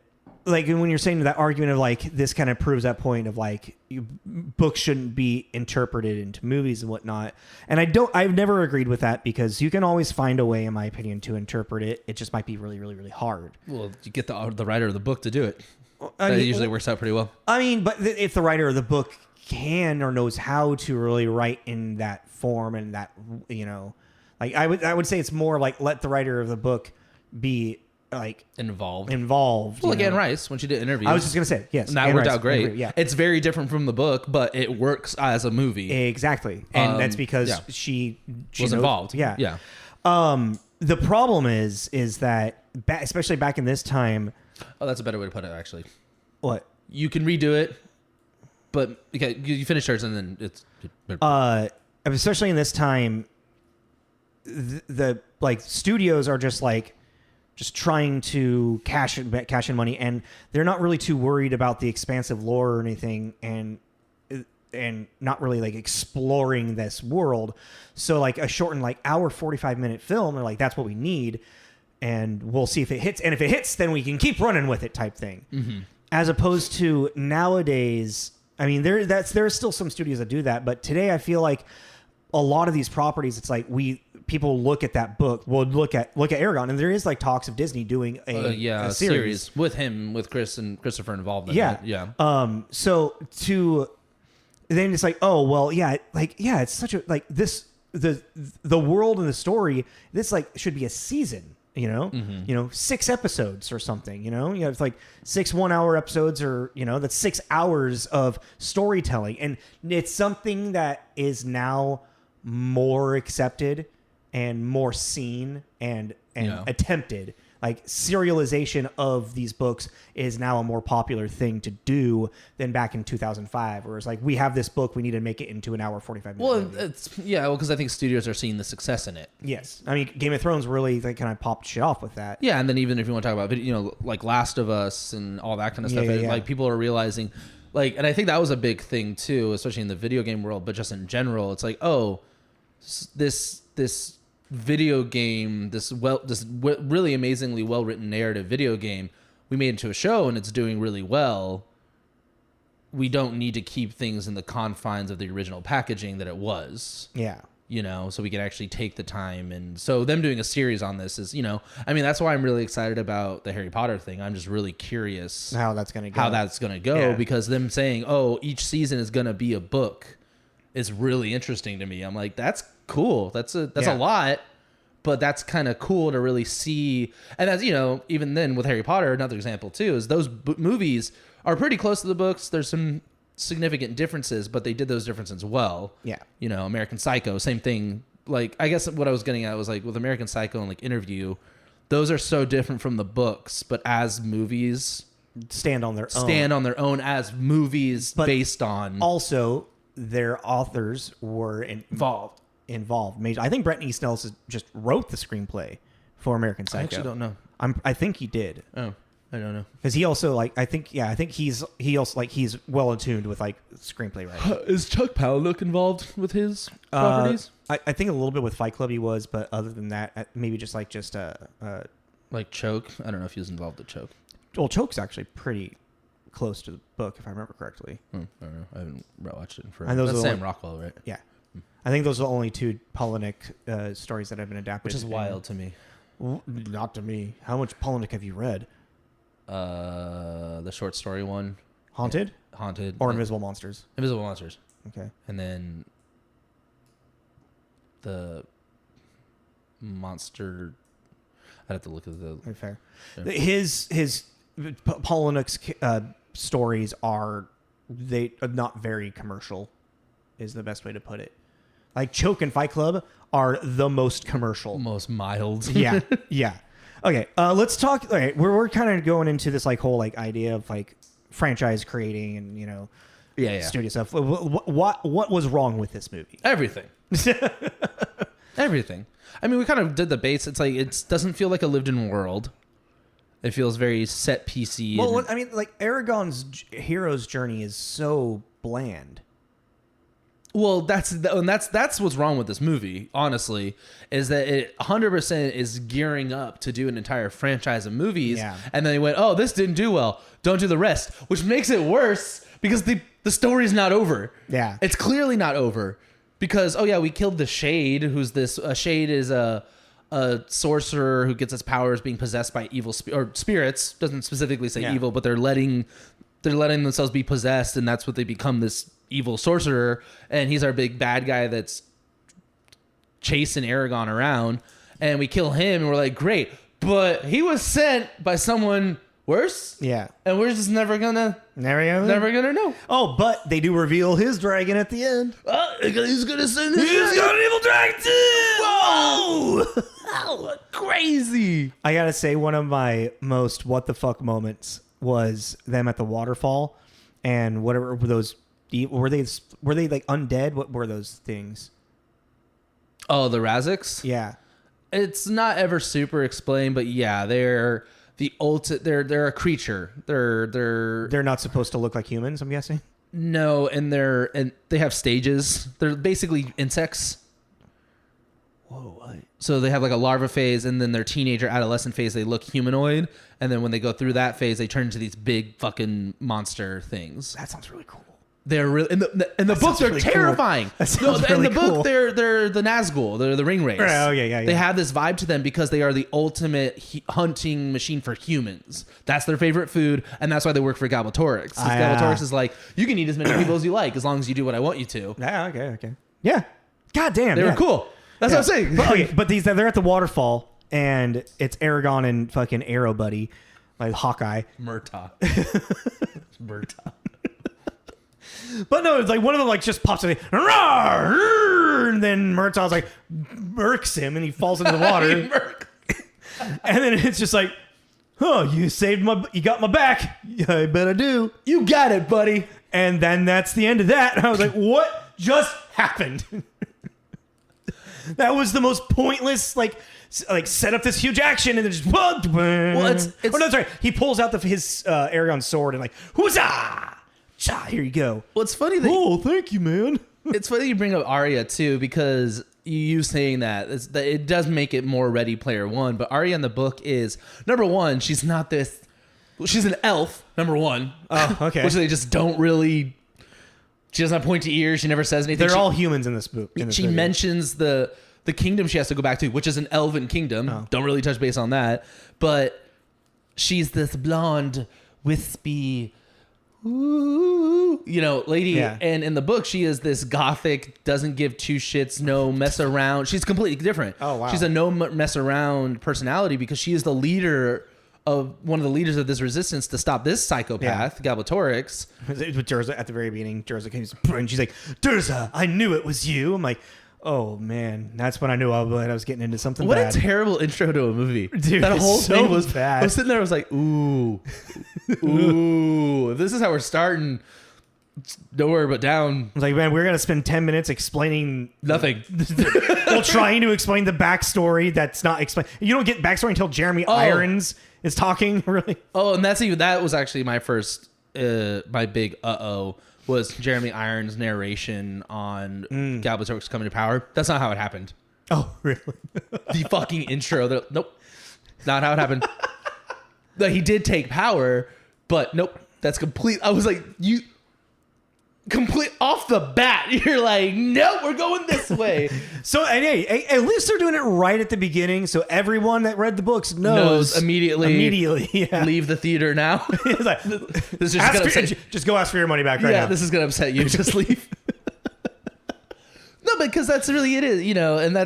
like when you're saying that argument of like this kind of proves that point of like books shouldn't be interpreted into movies and whatnot. And I've never agreed with that because you can always find a way, in my opinion, to interpret it. It just might be really, really, really hard. Well, you get the writer of the book to do it. That usually works out pretty well. I mean, but if the writer of the book can or knows how to really write in that form and that, you know, like I would say it's more like let the writer of the book be like involved. Well, like Anne Rice when she did interviews. I was just gonna say yes, and that Anne worked Rice, out great. Yeah, it's very different from the book, but it works as a movie. Exactly, and that's because she was involved. Yeah. The problem is that especially back in this time. Oh, that's a better way to put it. Actually, what you can redo it. But okay, you finish hers and then it's. Especially in this time, the like studios are just trying to cash in money, and they're not really too worried about the expansive lore or anything, and not really like exploring this world. So like a shortened like hour 45-minute film, they're like, that's what we need, and we'll see if it hits, and if it hits, then we can keep running with it type thing. Mm-hmm. As opposed to nowadays. I mean, there are still some studios that do that, but today I feel like a lot of these properties, it's like people look at that book, look at Eragon, and there is like talks of Disney doing a series with him, with Chris and Christopher involved. So then it's like, oh well, it's such a like this the world and the story. This like should be a season. You know, 6 episodes or something, it's like 6 1-hour episodes or, that's 6 hours of storytelling. And it's something that is now more accepted and more seen and attempted. Like serialization of these books is now a more popular thing to do than back in 2005, where it's like, we have this book, we need to make it into an hour 45 minutes. Well, because I think studios are seeing the success in it. Yes. I mean, Game of Thrones really kind of popped shit off with that. Yeah, and then even if you want to talk about, like Last of Us and all that kind of stuff, like people are realizing, like, and I think that was a big thing too, especially in the video game world, but just in general, it's like, oh, this video game, this really amazingly well-written narrative video game, we made into a show and it's doing really well. We don't need to keep things in the confines of the original packaging that it was. Yeah. so we can actually take the time. And so them doing a series on this is, that's why I'm really excited about the Harry Potter thing. I'm just really curious how that's going to go. Yeah. Because them saying, each season is going to be a book is really interesting to me. I'm like, that's cool. That's a lot, but that's kind of cool to really see. And that's, even then with Harry Potter, another example too, is those movies are pretty close to the books. There's some significant differences, but they did those differences well. Yeah. American Psycho, same thing. Like, I guess what I was getting at was like with American Psycho and like Interview, those are so different from the books, but as movies stand on their own as movies, but based on also their authors were involved. I think Bret Easton Ellis just wrote the screenplay for American Psycho. I actually don't know. I think he did. Oh. I don't know, because he also I think he's well attuned with like screenplay writing. Is Chuck Palahniuk involved with his properties? I think a little bit with Fight Club he was, but other than that, maybe just like Choke. I don't know if he was involved with Choke. Well, Choke's actually pretty close to the book, if I remember correctly. I don't know. I haven't watched it in forever. And those That's are Sam Rockwell, right? Yeah. I think those are the only two Palahniuk stories that have been adapted. Which is wild to me. Not to me. How much Palahniuk have you read? The short story one. Haunted? Or Invisible Monsters? Invisible Monsters. Okay. And then the monster... I'd have to look at the... Fair. Yeah. His Palahniuk's stories are not very commercial, is the best way to put it. Like Choke and Fight Club are the most commercial. Most mild. Yeah. Okay, let's talk. All right, we're kind of going into this like whole like idea of like franchise creating and studio stuff. What was wrong with this movie? Everything. Everything. I mean, we kind of did the base. It's like it doesn't feel like a lived-in world. It feels very set piecey. Well, I mean, like Eragon's hero's journey is so bland. Well, that's what's wrong with this movie, honestly, is that it 100% is gearing up to do an entire franchise of movies. Yeah. And then they went, oh, this didn't do well. Don't do the rest, which makes it worse because the story's not over. Yeah. It's clearly not over because, we killed the Shade, who's this... Shade is a sorcerer who gets his powers being possessed by evil spirits. Doesn't specifically say evil, but they're letting themselves be possessed, and that's what they become, this evil sorcerer. And he's our big bad guy that's chasing Eragon around, and we kill him, and we're like, great, but he was sent by someone worse. Yeah, and we're just never gonna know. Oh, but they do reveal his dragon at the end. He's gonna send He's got an evil dragon too. Whoa! Oh, crazy. I gotta say, one of my most what the fuck moments was them at the waterfall, and whatever were those. Were they like undead? What were those things? Oh, the Raziks? Yeah. It's not ever super explained, but yeah, they're the ultimate. They're a creature. They're not supposed to look like humans, I'm guessing. No, and they have stages. They're basically insects. Whoa, what? So they have like a larva phase, and then their teenager adolescent phase, they look humanoid, and then when they go through that phase, they turn into these big fucking monster things. That sounds really cool. They're really in the book. They're really terrifying. Cool. In the book, they're the Nazgul. They're the ring race. Oh yeah. They have this vibe to them because they are the ultimate hunting machine for humans. That's their favorite food, and that's why they work for Galbatorix. Galbatorix is like, you can eat as many people as you like as long as you do what I want you to. Yeah. Okay. Yeah. God damn. They were cool. That's what I'm saying. But they're at the waterfall, and it's Eragon and fucking Arrow Buddy, like Hawkeye. Murtaugh. But no, it's like one of them like just pops in, and then Murtaugh's like murks him, and he falls into the water. And then it's just like, you got my back. I bet I do. You got it, buddy. And then that's the end of that. And I was like, what just happened? That was the most pointless, like set up this huge action and then just it's oh no, sorry. He pulls out his Eragon sword and like, huzzah! Here you go. Well, it's funny that... Oh, thank you, man. It's funny you bring up Arya, too, because you saying that it does make it more Ready Player One, but Arya in the book is, number one, she's not this... She's an elf, number one. Oh, okay. Which they just don't really She doesn't have pointy ears. She never says anything. They're all humans in this book. She mentions the kingdom she has to go back to, which is an elven kingdom. Oh. Don't really touch base on that. But she's this blonde, wispy, lady. Yeah. And in the book, she is this gothic, doesn't give two shits, no mess around. She's completely different. Oh, wow. She's a no mess around personality because she is the leader of one of the leaders of this resistance to stop this psychopath, Galbatorix. With Durza at the very beginning, Durza came and she's like, Durza, I knew it was you. I'm like, oh man, that's when I knew I was getting into something What bad. a terrible intro to a movie. Dude, that whole so thing was bad. I was sitting there, I was like, ooh, if this is how we're starting, nowhere but down. I was like, man, we're gonna spend 10 minutes explaining Nothing. well, trying to explain the backstory that's not explained. You don't get backstory until Jeremy Irons is talking, really. Oh, and that was actually my first, my big was Jeremy Irons' narration on Galbatorix coming to power. That's not how it happened. Oh, really? The fucking intro. Nope. Not how it happened. But he did take power, but nope. That's complete. I was like, you... complete off the bat, you're like, no, we're going this way. So, and hey, at least they're doing it right at the beginning, so everyone that read the books knows immediately. Yeah. Leave the theater now. It's like, This is just gonna upset you. just go ask for your money back right Yeah, now. this is gonna upset you. Just leave. No, because that's really it is, and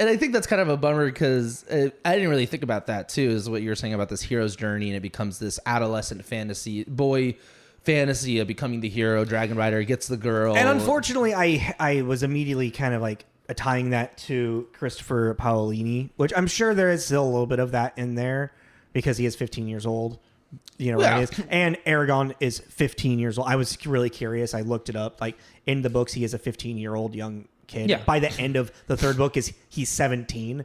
I think that's kind of a bummer because I didn't really think about that too. Is what you were saying about this hero's journey, and it becomes this adolescent fantasy of becoming the hero. Dragon Rider gets the girl, and unfortunately, I was immediately kind of like tying that to Christopher Paolini, which I'm sure there is still a little bit of that in there because he is 15 years old. Right? And Eragon is 15 years old. I was really curious. I looked it up. Like in the books, he is a 15-year-old young kid. Yeah. By the end of the third book, he's 17,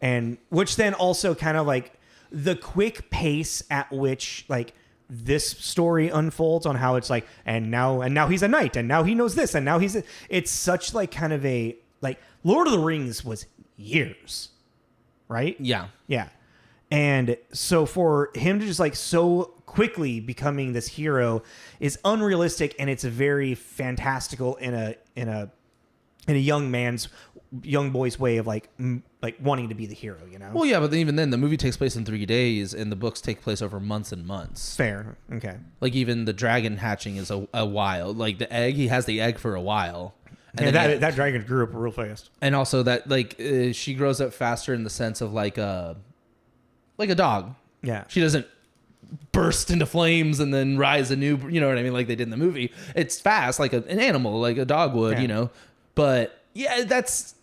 and which then also kind of like the quick pace at which like this story unfolds on how it's like, and now he's a knight, and now he knows this, and now it's such like kind of a like Lord of the Rings was years, right? Yeah. And so for him to just like so quickly becoming this hero is unrealistic, and it's very fantastical in a young boy's way of like wanting to be the hero, Well, yeah, but even then, the movie takes place in 3 days, and the books take place over months and months. Fair, okay. Like even the dragon hatching is a while. Like the egg, he has the egg for a while. And that dragon grew up real fast. And also that like she grows up faster in the sense of like a dog. Yeah, she doesn't burst into flames and then rise anew. You know what I mean? Like they did in the movie. It's fast, like an animal, like a dog would. Yeah. But yeah, that's,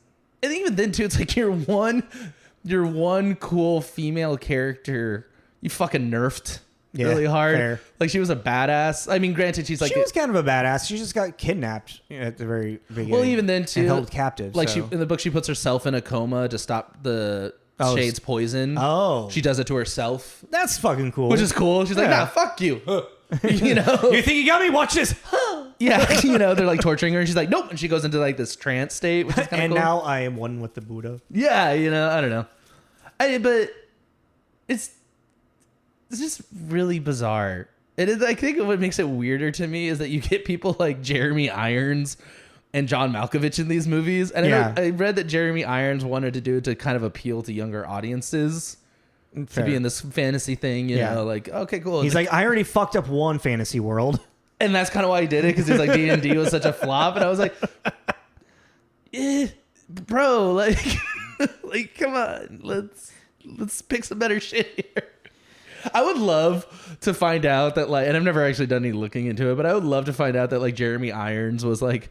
and even then too, it's like your one cool female character you fucking nerfed really hard. Fair. Like she was a badass. I mean, granted, she was kind of a badass. She just got kidnapped at the very beginning. Well, even then too, and held captive. Like so. she in the book, she puts herself in a coma to stop the Shade's poison. Oh, she does it to herself. That's fucking cool. Which is cool. She's like, nah, fuck you. You think you got me? Watch this. Yeah, they're like torturing her, and she's like, nope, and she goes into like this trance state, which is kind of and cool. now I am one with the Buddha. Yeah, I don't know, but it's just really bizarre. It is. I think what makes it weirder to me is that you get people like Jeremy Irons and John Malkovich in these movies, and I read that Jeremy Irons wanted to do it to kind of appeal to younger audiences. Fair. To be in this fantasy thing, you know, like, okay, cool. He's like, I already fucked up one fantasy world. And that's kind of why he did it, because he's like, D&D was such a flop. And I was like, bro, like, like, come on, let's pick some better shit here. I would love to find out that, like, and I've never actually done any looking into it, but I would love to find out that, like, Jeremy Irons was, like,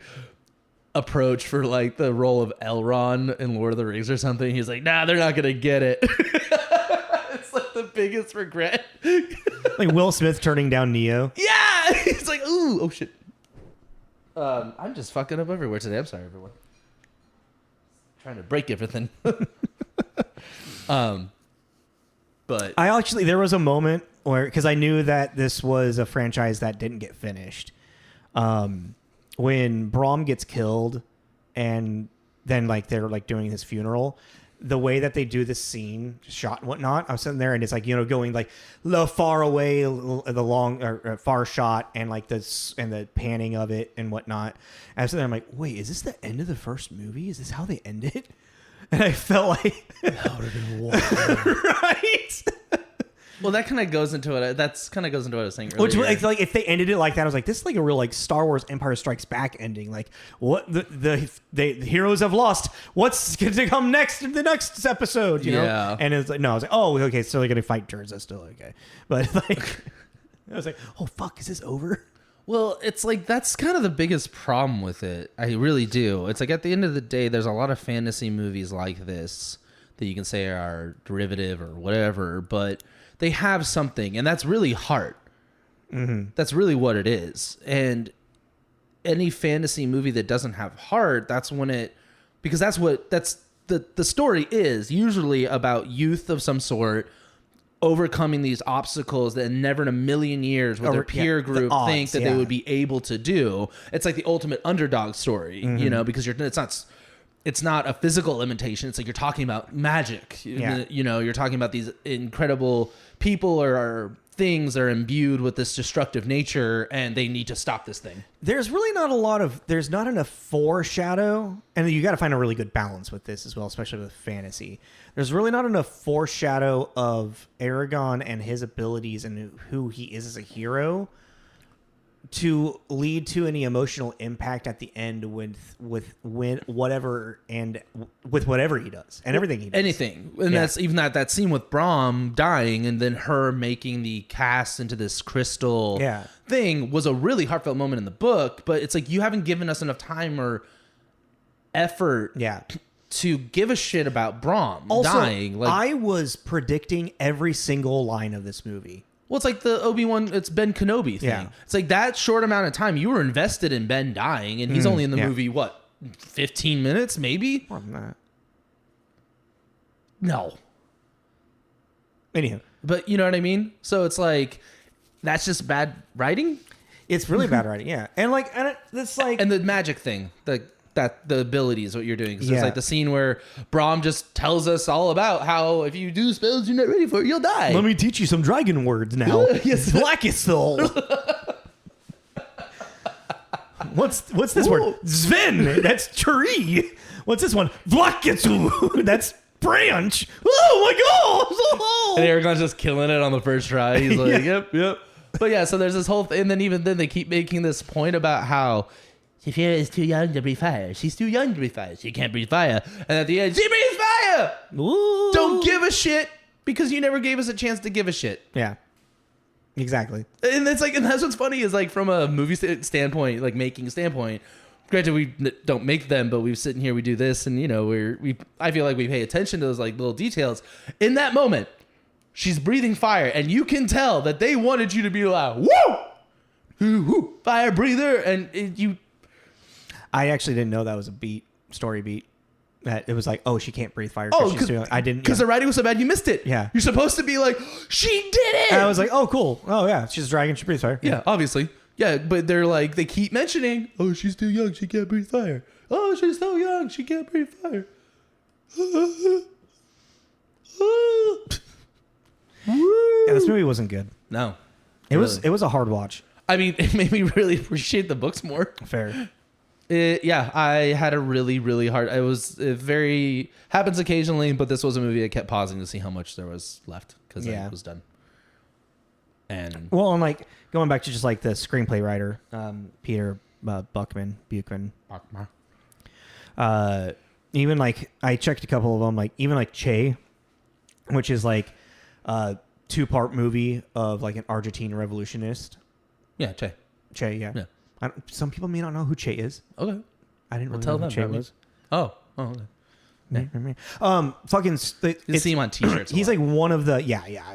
approached for, like, the role of Elrond in Lord of the Rings or something. He's like, nah, they're not going to get it. It's, like, the biggest regret. Like Will Smith turning down Neo. Yeah! He's like, ooh, oh, shit. I'm just fucking up everywhere today. I'm sorry, everyone. Trying to break everything. But There was a moment where, because I knew that this was a franchise that didn't get finished. When Braum gets killed and then like they're like doing his funeral, the way that they do this scene, shot and whatnot, I'm sitting there and it's like, you know, going like the far away, the long or far shot and like this and the panning of it and whatnot. And I'm sitting there, I'm like, wait, is this the end of the first movie? Is this how they end it? And I felt like, right? Well, that kind of goes into it. That's kind of goes into what I was saying earlier. Which, like, if they ended it like that, I was like, this is like a real like Star Wars Empire Strikes Back ending. Like, what the heroes have lost. What's going to come next in the next episode? You know? And it's like, no, I was like, oh, okay, so they're going to fight turds. That's still okay. But like, I was like, oh fuck, is this over? Well, it's like that's kind of the biggest problem with it. I really do. It's like at the end of the day, there's a lot of fantasy movies like this that you can say are derivative or whatever, but they have something, and that's really heart. Mm-hmm. That's really what it is. And any fantasy movie that doesn't have heart, that's when it, because that's the story is usually about youth of some sort overcoming these obstacles that never in a million years with their peer group think that they would be able to do. It's like the ultimate underdog story, you know, because it's not a physical limitation. It's like you're talking about magic. You know, you're talking about these incredible people or things that are imbued with this destructive nature, and they need to stop this thing. There's really there's not enough foreshadow, and you got to find a really good balance with this as well, especially with fantasy. There's really not enough foreshadow of Eragon and his abilities and who he is as a hero to lead to any emotional impact at the end with whatever he does and everything he does. Anything. And that's even that scene with Brahm dying and then her making the cast into this crystal thing was a really heartfelt moment in the book, but it's like you haven't given us enough time or effort to give a shit about Brahm dying. Like, I was predicting every single line of this movie. Well, it's like the Obi-Wan, it's Ben Kenobi thing. Yeah. It's like that short amount of time, you were invested in Ben dying, and he's only in the movie, 15 minutes, maybe? More than that. No. Anyhow. But you know what I mean? So it's like, that's just bad writing? It's really bad writing, yeah. And like, it's like... And the magic thing, the ability is what you're doing. Because there's like the scene where Brahm just tells us all about how if you do spells you're not ready for it, you'll die. Let me teach you some dragon words now. Yes. Blackisol. What's this word? Sven. That's tree. What's this one? Vlakitsu. That's branch. Oh my god. And Eragon's just killing it on the first try. He's like, yep. But yeah, so there's this whole thing. And then even then they keep making this point about how Sophia is too young to breathe fire. She's too young to breathe fire. She can't breathe fire. And at the end, she breathes fire! Ooh. Don't give a shit because you never gave us a chance to give a shit. Yeah. Exactly. And it's like, and that's what's funny is like from a movie standpoint, like making standpoint, granted we don't make them, but we're sitting here, we do this, and you know, I feel like we pay attention to those like little details. In that moment, she's breathing fire, and you can tell that they wanted you to be like, woo! Fire breather, and I actually didn't know that was a story beat. That it was like, oh, she can't breathe fire. Oh, I didn't, because the writing was so bad, you missed it. Yeah, you're supposed to be like, she did it. And I was like, oh, cool. Oh yeah, she's a dragon. She breathes fire. Yeah, obviously. Yeah, but they're like, they keep mentioning, oh, she's too young, she can't breathe fire. Oh, she's so young, she can't breathe fire. Yeah, this movie wasn't good. No, it was a hard watch. I mean, it made me really appreciate the books more. Fair. I had a really, really hard. It was very happens occasionally, but this was a movie I kept pausing to see how much there was left because it was done. And like going back to just like the screenplay writer, Peter Buchman. Even like I checked a couple of them, like even like Che, which is like a 2-part movie of like an Argentine revolutionist. Yeah, Che, yeah. Some people may not know who Che is. Okay. I didn't really know who Che was. Oh, okay. Fucking. You see him on T-shirts. He's like one of the.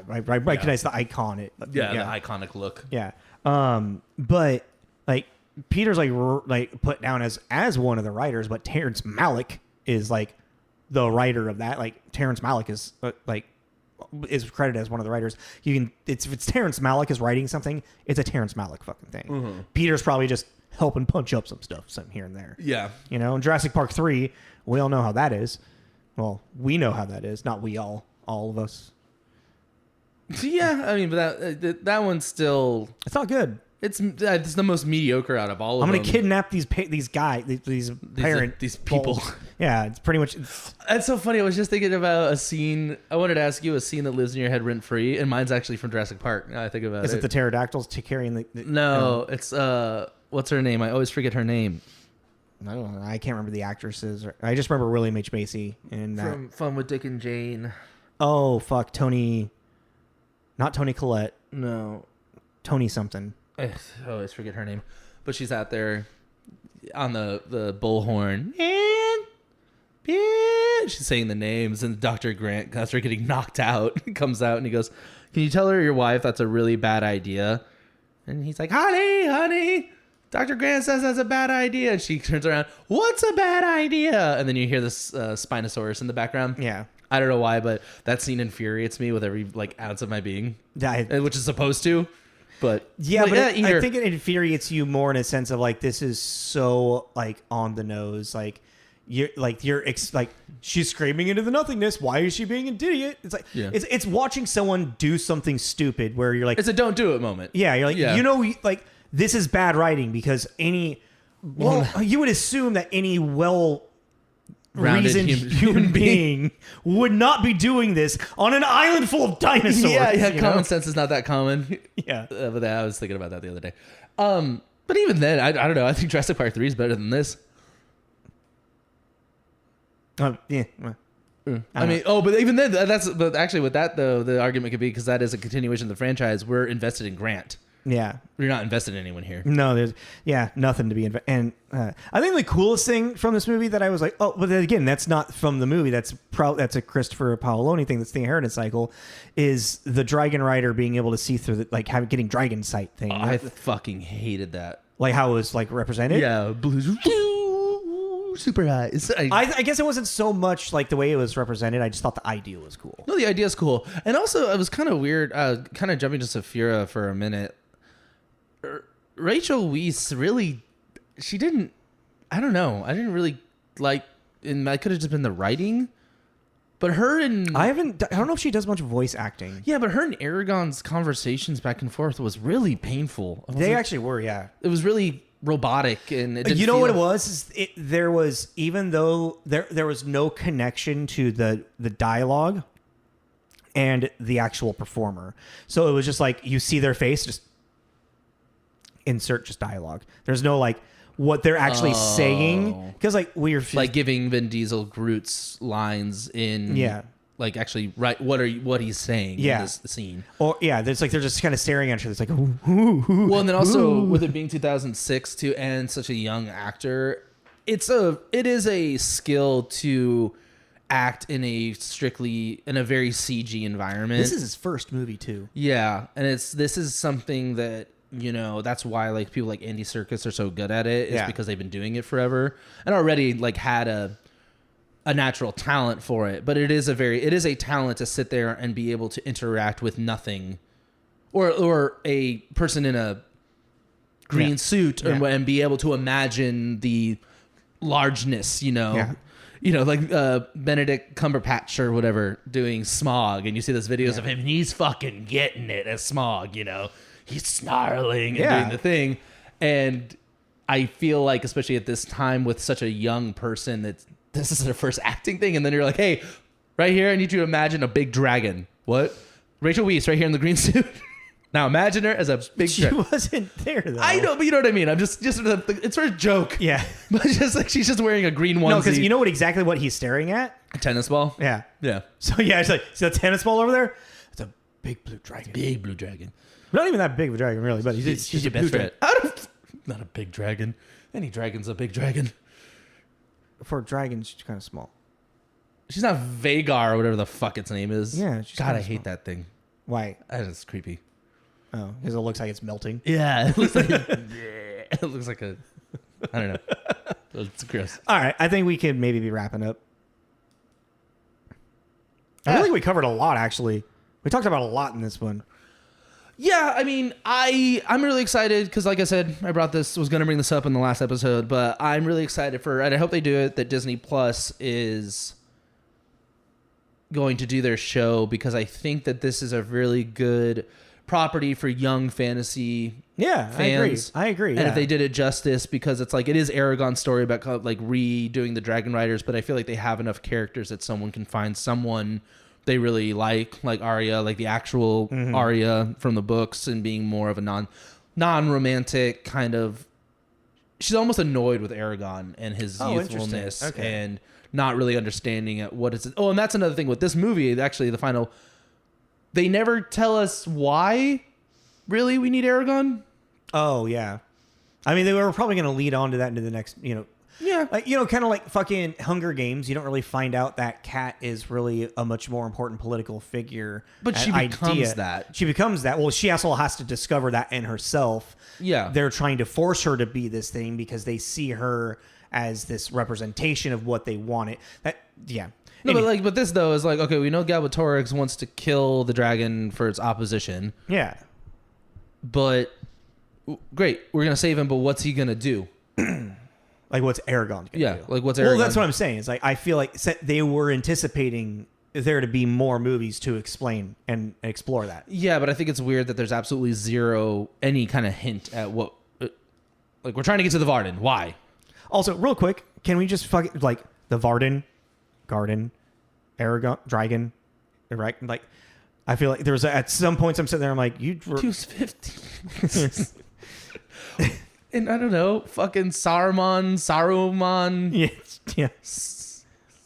I recognize the icon. The iconic look. Yeah. But like Peter's like put down as one of the writers, but Terrence Malick is like the writer of that. Like Terrence Malick is credited as one of the writers. If it's Terrence Malick is writing something, it's a Terrence Malick fucking thing. Mm-hmm. Peter's probably just helping punch up some stuff, some here and there. Yeah. You know, in Jurassic Park 3, we all know how that is. Well, we know how that is. Not we all of us. Yeah, I mean, but that one's still... It's not good. It's the most mediocre out of all of them. I'm going to kidnap these guys, these people. Yeah, it's pretty much... That's so funny. I was just thinking about a scene. I wanted to ask you a scene that lives in your head rent free, and mine's actually from Jurassic Park. Now I think about it. Is it the pterodactyls carrying the No, it's what's her name? I always forget her name. I don't know. I can't remember the actresses. I just remember William H. Macy and from Fun with Dick and Jane. Oh fuck, Tony. Not Tony Collette. No, Tony something. I always forget her name, but she's out there on the bullhorn. And she's saying the names, and Dr. Grant, after getting knocked out, comes out and he goes, "Can you tell your wife that's a really bad idea?" And he's like, honey, Dr. Grant says that's a bad idea. And she turns around, "What's a bad idea?" And then you hear this Spinosaurus in the background. Yeah. I don't know why, but that scene infuriates me with every ounce of my being, Yeah, which is supposed to. But yeah, but I think it infuriates you more in a sense of this is so on the nose. She's screaming into the nothingness. Why is she being an idiot? It's it's watching someone do something stupid where you're like, it's a don't do it moment. Yeah, you're like, this is bad writing because you would assume that any reasoned human being would not be doing this on an island full of dinosaurs. Yeah, common sense is not that common. Yeah. But I was thinking about that the other day. But even then, I don't know. I think Jurassic Park 3 is better than this. Yeah. I mean, but even then, but actually with that, though, the argument could be because that is a continuation of the franchise. We're invested in Grant. Yeah. We're not invested in anyone here. No, there's nothing to be invested. And I think the coolest thing from this movie that I was like, oh, but again, that's not from the movie. That's a Christopher Paolini thing. That's the inheritance cycle, is the dragon rider being able to see through the getting dragon sight thing. Oh, I fucking hated that. How it was represented. Yeah, super high. I guess it wasn't so much the way it was represented. I just thought the idea was cool. No, the idea is cool, and also it was kind of weird. Kind of jumping to Saphira for a minute. Rachel Weisz really, she didn't. I don't know. I didn't really and I could have just been the writing, but her and I don't know if she does much voice acting. Yeah, but her and Eragon's conversations back and forth was really painful. They actually were. Yeah, it was really robotic, and it didn't what it was? There was, even though there was no connection to the dialogue and the actual performer, so it was just you see their face, just insert just dialogue. There's no what they're actually saying, because we're giving Vin Diesel Groot's lines in actually right what he's saying in this scene. Or there's they're just kind of staring at each other. It's well, and then also with it being 2006 too, and such a young actor, it is a skill to act in a very CG environment. This is his first movie too. Yeah, and this is something that that's why people like Andy Serkis are so good at it, is because they've been doing it forever and already had a natural talent for it. But it is a talent to sit there and be able to interact with nothing, or a person in a green suit and be able to imagine the largeness, Benedict Cumberbatch or whatever doing Smog, and you see those videos of him and he's fucking getting it as Smog, he's snarling and doing the thing. And I feel especially at this time with such a young person, that this is their first acting thing. And then you're like, hey, right here, I need you to imagine a big dragon. What? Rachel Weisz right here in the green suit. Now imagine her as a big dragon. She wasn't there, though. I know, but you know what I mean. I'm just it's for a joke. Yeah. But just she's just wearing a green onesie. No, because you know exactly what he's staring at? A tennis ball? Yeah. Yeah. So it's see the tennis ball over there? It's a big blue dragon. Big blue dragon. Not even that big of a dragon, really, but she's your best friend. Not a big dragon. Any dragon's a big dragon. For a dragon, she's kind of small. She's not Vagar or whatever the fuck its name is. Yeah. She's God, I hate that thing. Why? That is creepy. Oh, because it looks like it's melting. Yeah, it looks like it looks like a. I don't know. It's gross. All right, I think we could maybe be wrapping up. I think we covered a lot, actually. We talked about a lot in this one. Yeah, I mean, I'm really excited because, like I said, was going to bring this up in the last episode, but I'm really excited and I hope they do it, that Disney Plus is going to do their show because I think that this is a really good property for young fantasy fans. I agree. And if they did it justice, because it's like, it is Eragon's story about like redoing the Dragon Riders, but I feel like they have enough characters that someone can find someone they really like Arya, like the actual Arya from the books, and being more of a non-romantic kind of. She's almost annoyed with Eragon and his youthfulness and not really understanding what it's. Oh, and that's another thing with this movie. Actually, the final, they never tell us why. Really, we need Eragon. Oh yeah, I mean, they were probably going to lead on to that into the next, Yeah, like kind of like fucking Hunger Games. You don't really find out that Kat is really a much more important political figure. But she becomes that. She becomes that. Well, she also has to discover that in herself. Yeah, they're trying to force her to be this thing because they see her as this representation of what they wanted. No, anyway. but this though is like, okay, we know Galbatorix wants to kill the dragon for its opposition. Yeah, but great, we're gonna save him. But what's he gonna do? Like, what's Eragon gonna do? Like, what's Eragon? Well, that's what I'm saying. It's like, I feel like they were anticipating there to be more movies to explain and explore that. Yeah, but I think it's weird that there's absolutely zero, any kind of hint at what... like, we're trying to get to the Varden. Why? Also, real quick, can we just like, the Varden, Garden, Eragon, Dragon, right? Like, I feel like there's at some points I'm sitting there, I'm like, you were... 250. And I don't know, fucking Saruman. Yeah.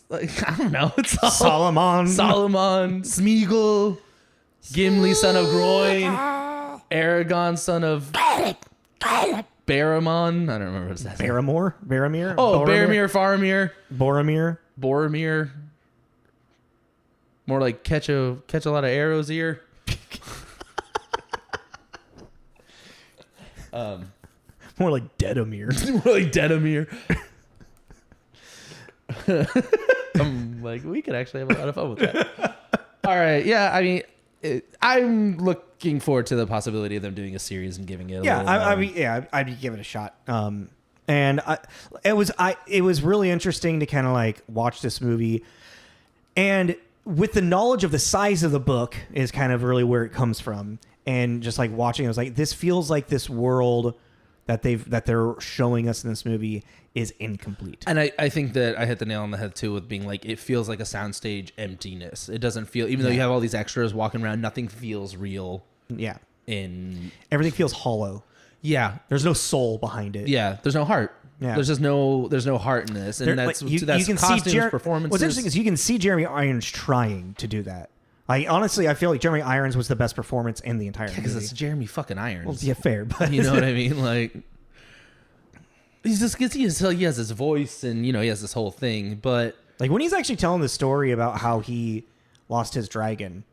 Like, I don't know. It's all Solomon, Smeagol, Gimli, son of Groin, Eragon, son of Barramon. I don't remember what that. Boromir. Oh, Boromir, Faramir, Boromir. More like catch a lot of arrows here. More like Dedamir. I'm like, we could actually have a lot of fun with that. All right. Yeah. I mean, I'm looking forward to the possibility of them doing a series and giving it I'd give it a shot. And it was really interesting to kind of like watch this movie, and with the knowledge of the size of the book is kind of really where it comes from. And just like watching, I was like, this feels like this world that they're showing us in this movie is incomplete. And I think that I hit the nail on the head too with being like, it feels like a soundstage emptiness. It doesn't feel, even though you have all these extras walking around, nothing feels real. Yeah. Everything feels hollow. Yeah. There's no soul behind it. Yeah. There's no heart. Yeah. There's no heart in this. And that's costumes, performances. What's interesting is you can see Jeremy Irons trying to do that. Honestly, I feel like Jeremy Irons was the best performance in the entire movie. Because it's Jeremy fucking Irons. Well, yeah, fair, but you know what I mean? Like, he's just he has his voice, and he has this whole thing. But like when he's actually telling the story about how he lost his dragon,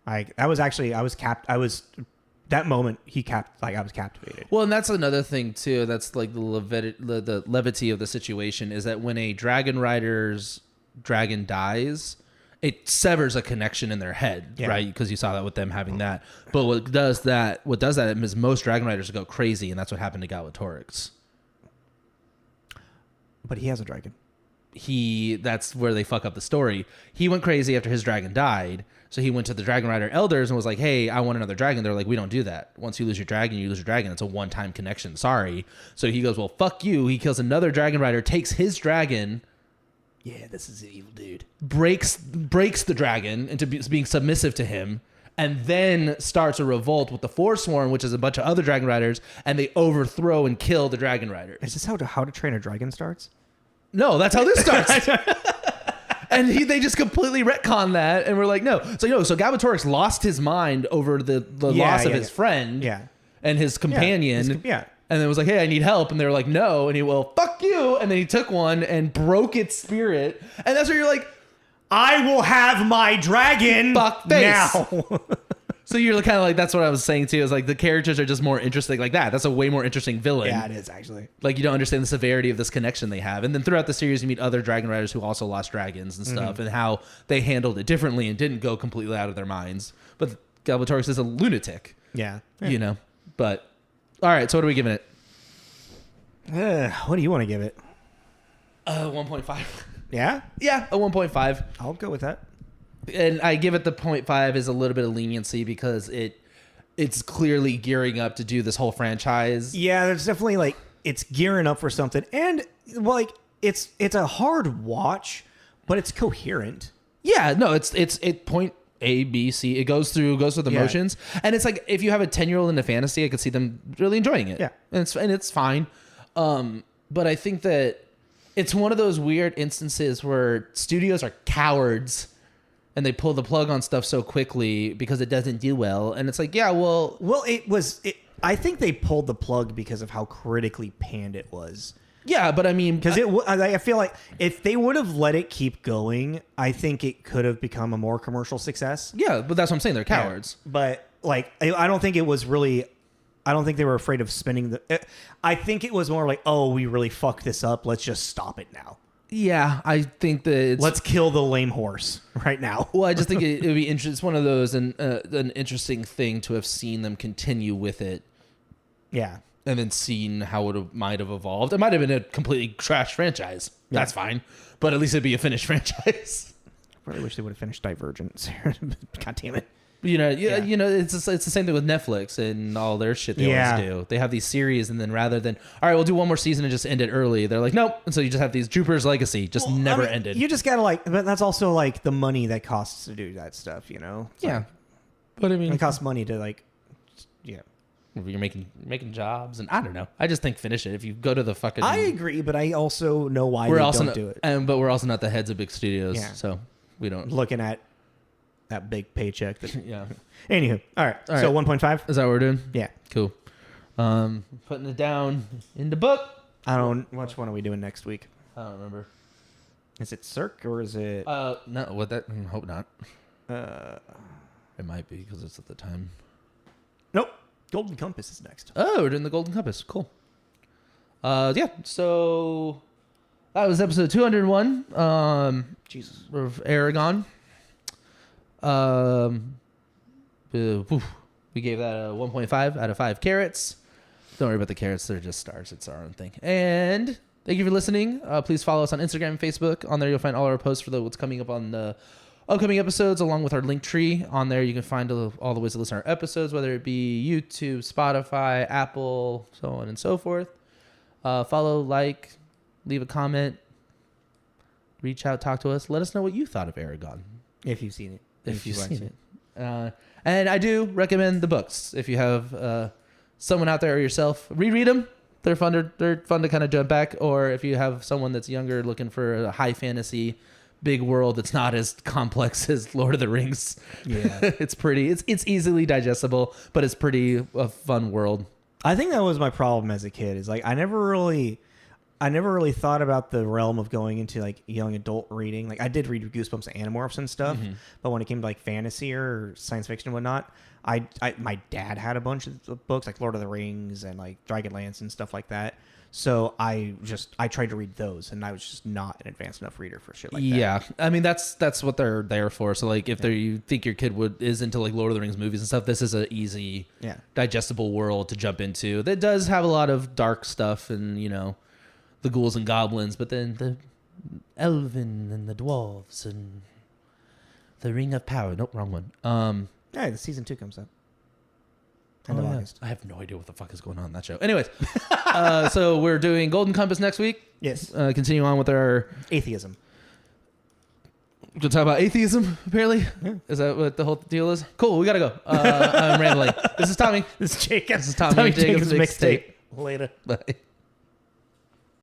like that was actually I was that moment I was captivated. Well, and that's another thing too. That's like the levity of the situation is that when a dragon rider's dragon dies, it severs a connection in their head, right? Because you saw that with them having that. But what does that is most dragon riders go crazy, and that's what happened to Galbatorix. But he has a dragon. That's where they fuck up the story. He went crazy after his dragon died, so he went to the dragon rider elders and was like, "Hey, I want another dragon." They're like, "We don't do that. Once you lose your dragon, you lose your dragon. It's a one-time connection. Sorry." So he goes, "Well, fuck you." He kills another dragon rider, takes his dragon. Yeah, this is an evil dude. Breaks the dragon into being submissive to him, and then starts a revolt with the Forsworn, which is a bunch of other dragon riders, and they overthrow and kill the dragon riders. Is this how to Train a Dragon starts? No, that's how this starts. And they just completely retcon that, and we're like, no. So Galbatorix lost his mind over the loss of his friend and his companion. And then was like, hey, I need help. And they were like, no. And he, well, fuck you. And then he took one and broke its spirit. And that's where you're like, I will have my dragon fuck face. Now. So you're kind of like, that's what I was saying too, is like the characters are just more interesting like that. That's a way more interesting villain. Yeah, it is actually. Like you don't understand the severity of this connection they have. And then throughout the series, you meet other dragon riders who also lost dragons and stuff, and how they handled it differently and didn't go completely out of their minds. But Galbatorix is a lunatic. Yeah. But all right, so what are we giving it? What do you want to give it? 1.5. Yeah? Yeah, a 1.5. I'll go with that. And I give it the 0.5 as a little bit of leniency because it's clearly gearing up to do this whole franchise. Yeah, there's definitely like it's gearing up for something, and well, like it's a hard watch, but it's coherent. Yeah, no, it point A, B, C. It goes through the motions, and it's like if you have a 10-year-old into fantasy, I could see them really enjoying it. Yeah, and it's fine. But I think that it's one of those weird instances where studios are cowards. And they pull the plug on stuff so quickly because it doesn't do well. And it's like, yeah, well, I think they pulled the plug because of how critically panned it was. Yeah, but I mean, because I feel like if they would have let it keep going, I think it could have become a more commercial success. Yeah, but that's what I'm saying. They're cowards. Yeah, but like, I don't think it was really. I don't think they were afraid of spinning I think it was more like, oh, we really fucked this up. Let's just stop it now. Yeah, I think that let's kill the lame horse right now. Well, I just think it would be interesting. It's one of those and an interesting thing to have seen them continue with it. Yeah, and then seen how it might have evolved. It might have been a completely trash franchise. Yeah. That's fine, but at least it'd be a finished franchise. I really wish they would have finished Divergent. God damn it. You know, it's the same thing with Netflix and all their shit they always do. They have these series, and then rather than, all right, we'll do one more season and just end it early, they're like, nope. And so you just have these Jupiter's Legacy, just never ended. You just gotta but that's also like the money that costs to do that stuff, you know? Yeah. But I mean, it costs money to you're making jobs, and I don't know. I just think finish it. If you go to the fucking, I agree, but I also know why they don't do it. But we're also not the heads of big studios, so we don't looking at that big paycheck. Yeah. Anywho, all right. So 1.5. Is that what we're doing? Yeah. Cool. Putting it down in the book. Which one are we doing next week? I don't remember. Is it Cirque or is it? No. What that? I hope not. It might be because it's at the time. Nope. Golden Compass is next. Oh, we're doing the Golden Compass. Cool. Yeah. So that was episode 201. Jesus. Of Eragon. We gave that a 1.5 out of 5 carrots. Don't worry about the carrots. They're just stars. It's our own thing. And thank you for listening. Please follow us on Instagram and Facebook. On there, you'll find all our posts for what's coming up on the upcoming episodes, along with our link tree. On there, you can find all the ways to listen to our episodes, whether it be YouTube, Spotify, Apple, so on and so forth. Follow, like, leave a comment, reach out, talk to us. Let us know what you thought of Eragon. If you've seen it. If you've seen it. And I do recommend the books. If you have someone out there or yourself, reread them. They're fun to kind of jump back. Or if you have someone that's younger looking for a high fantasy, big world that's not as complex as Lord of the Rings. Yeah. It's easily digestible, but it's pretty a fun world. I think that was my problem as a kid. Is like I never really thought about the realm of going into like young adult reading. Like I did read Goosebumps and Animorphs and stuff, but when it came to like fantasy or science fiction and whatnot, my dad had a bunch of books like Lord of the Rings and like Dragonlance and stuff like that. So I tried to read those, and I was just not an advanced enough reader for shit like that. Yeah, I mean that's what they're there for. So like if you think your kid is into like Lord of the Rings movies and stuff, this is an easy, digestible world to jump into. That does have a lot of dark stuff and the ghouls and goblins, but then the elven and the dwarves and the Ring of Power. Nope, wrong one. Yeah, the season 2 comes up. End of August. I have no idea what the fuck is going on in that show. Anyways, so we're doing Golden Compass next week. Yes. Continue on with our atheism. We're going to talk about atheism, apparently. Yeah. Is that what the whole deal is? Cool, we got to go. I'm rambling. This is Tommy. This is Jacob. This is Tommy Jacob's mixtape. Later. Bye.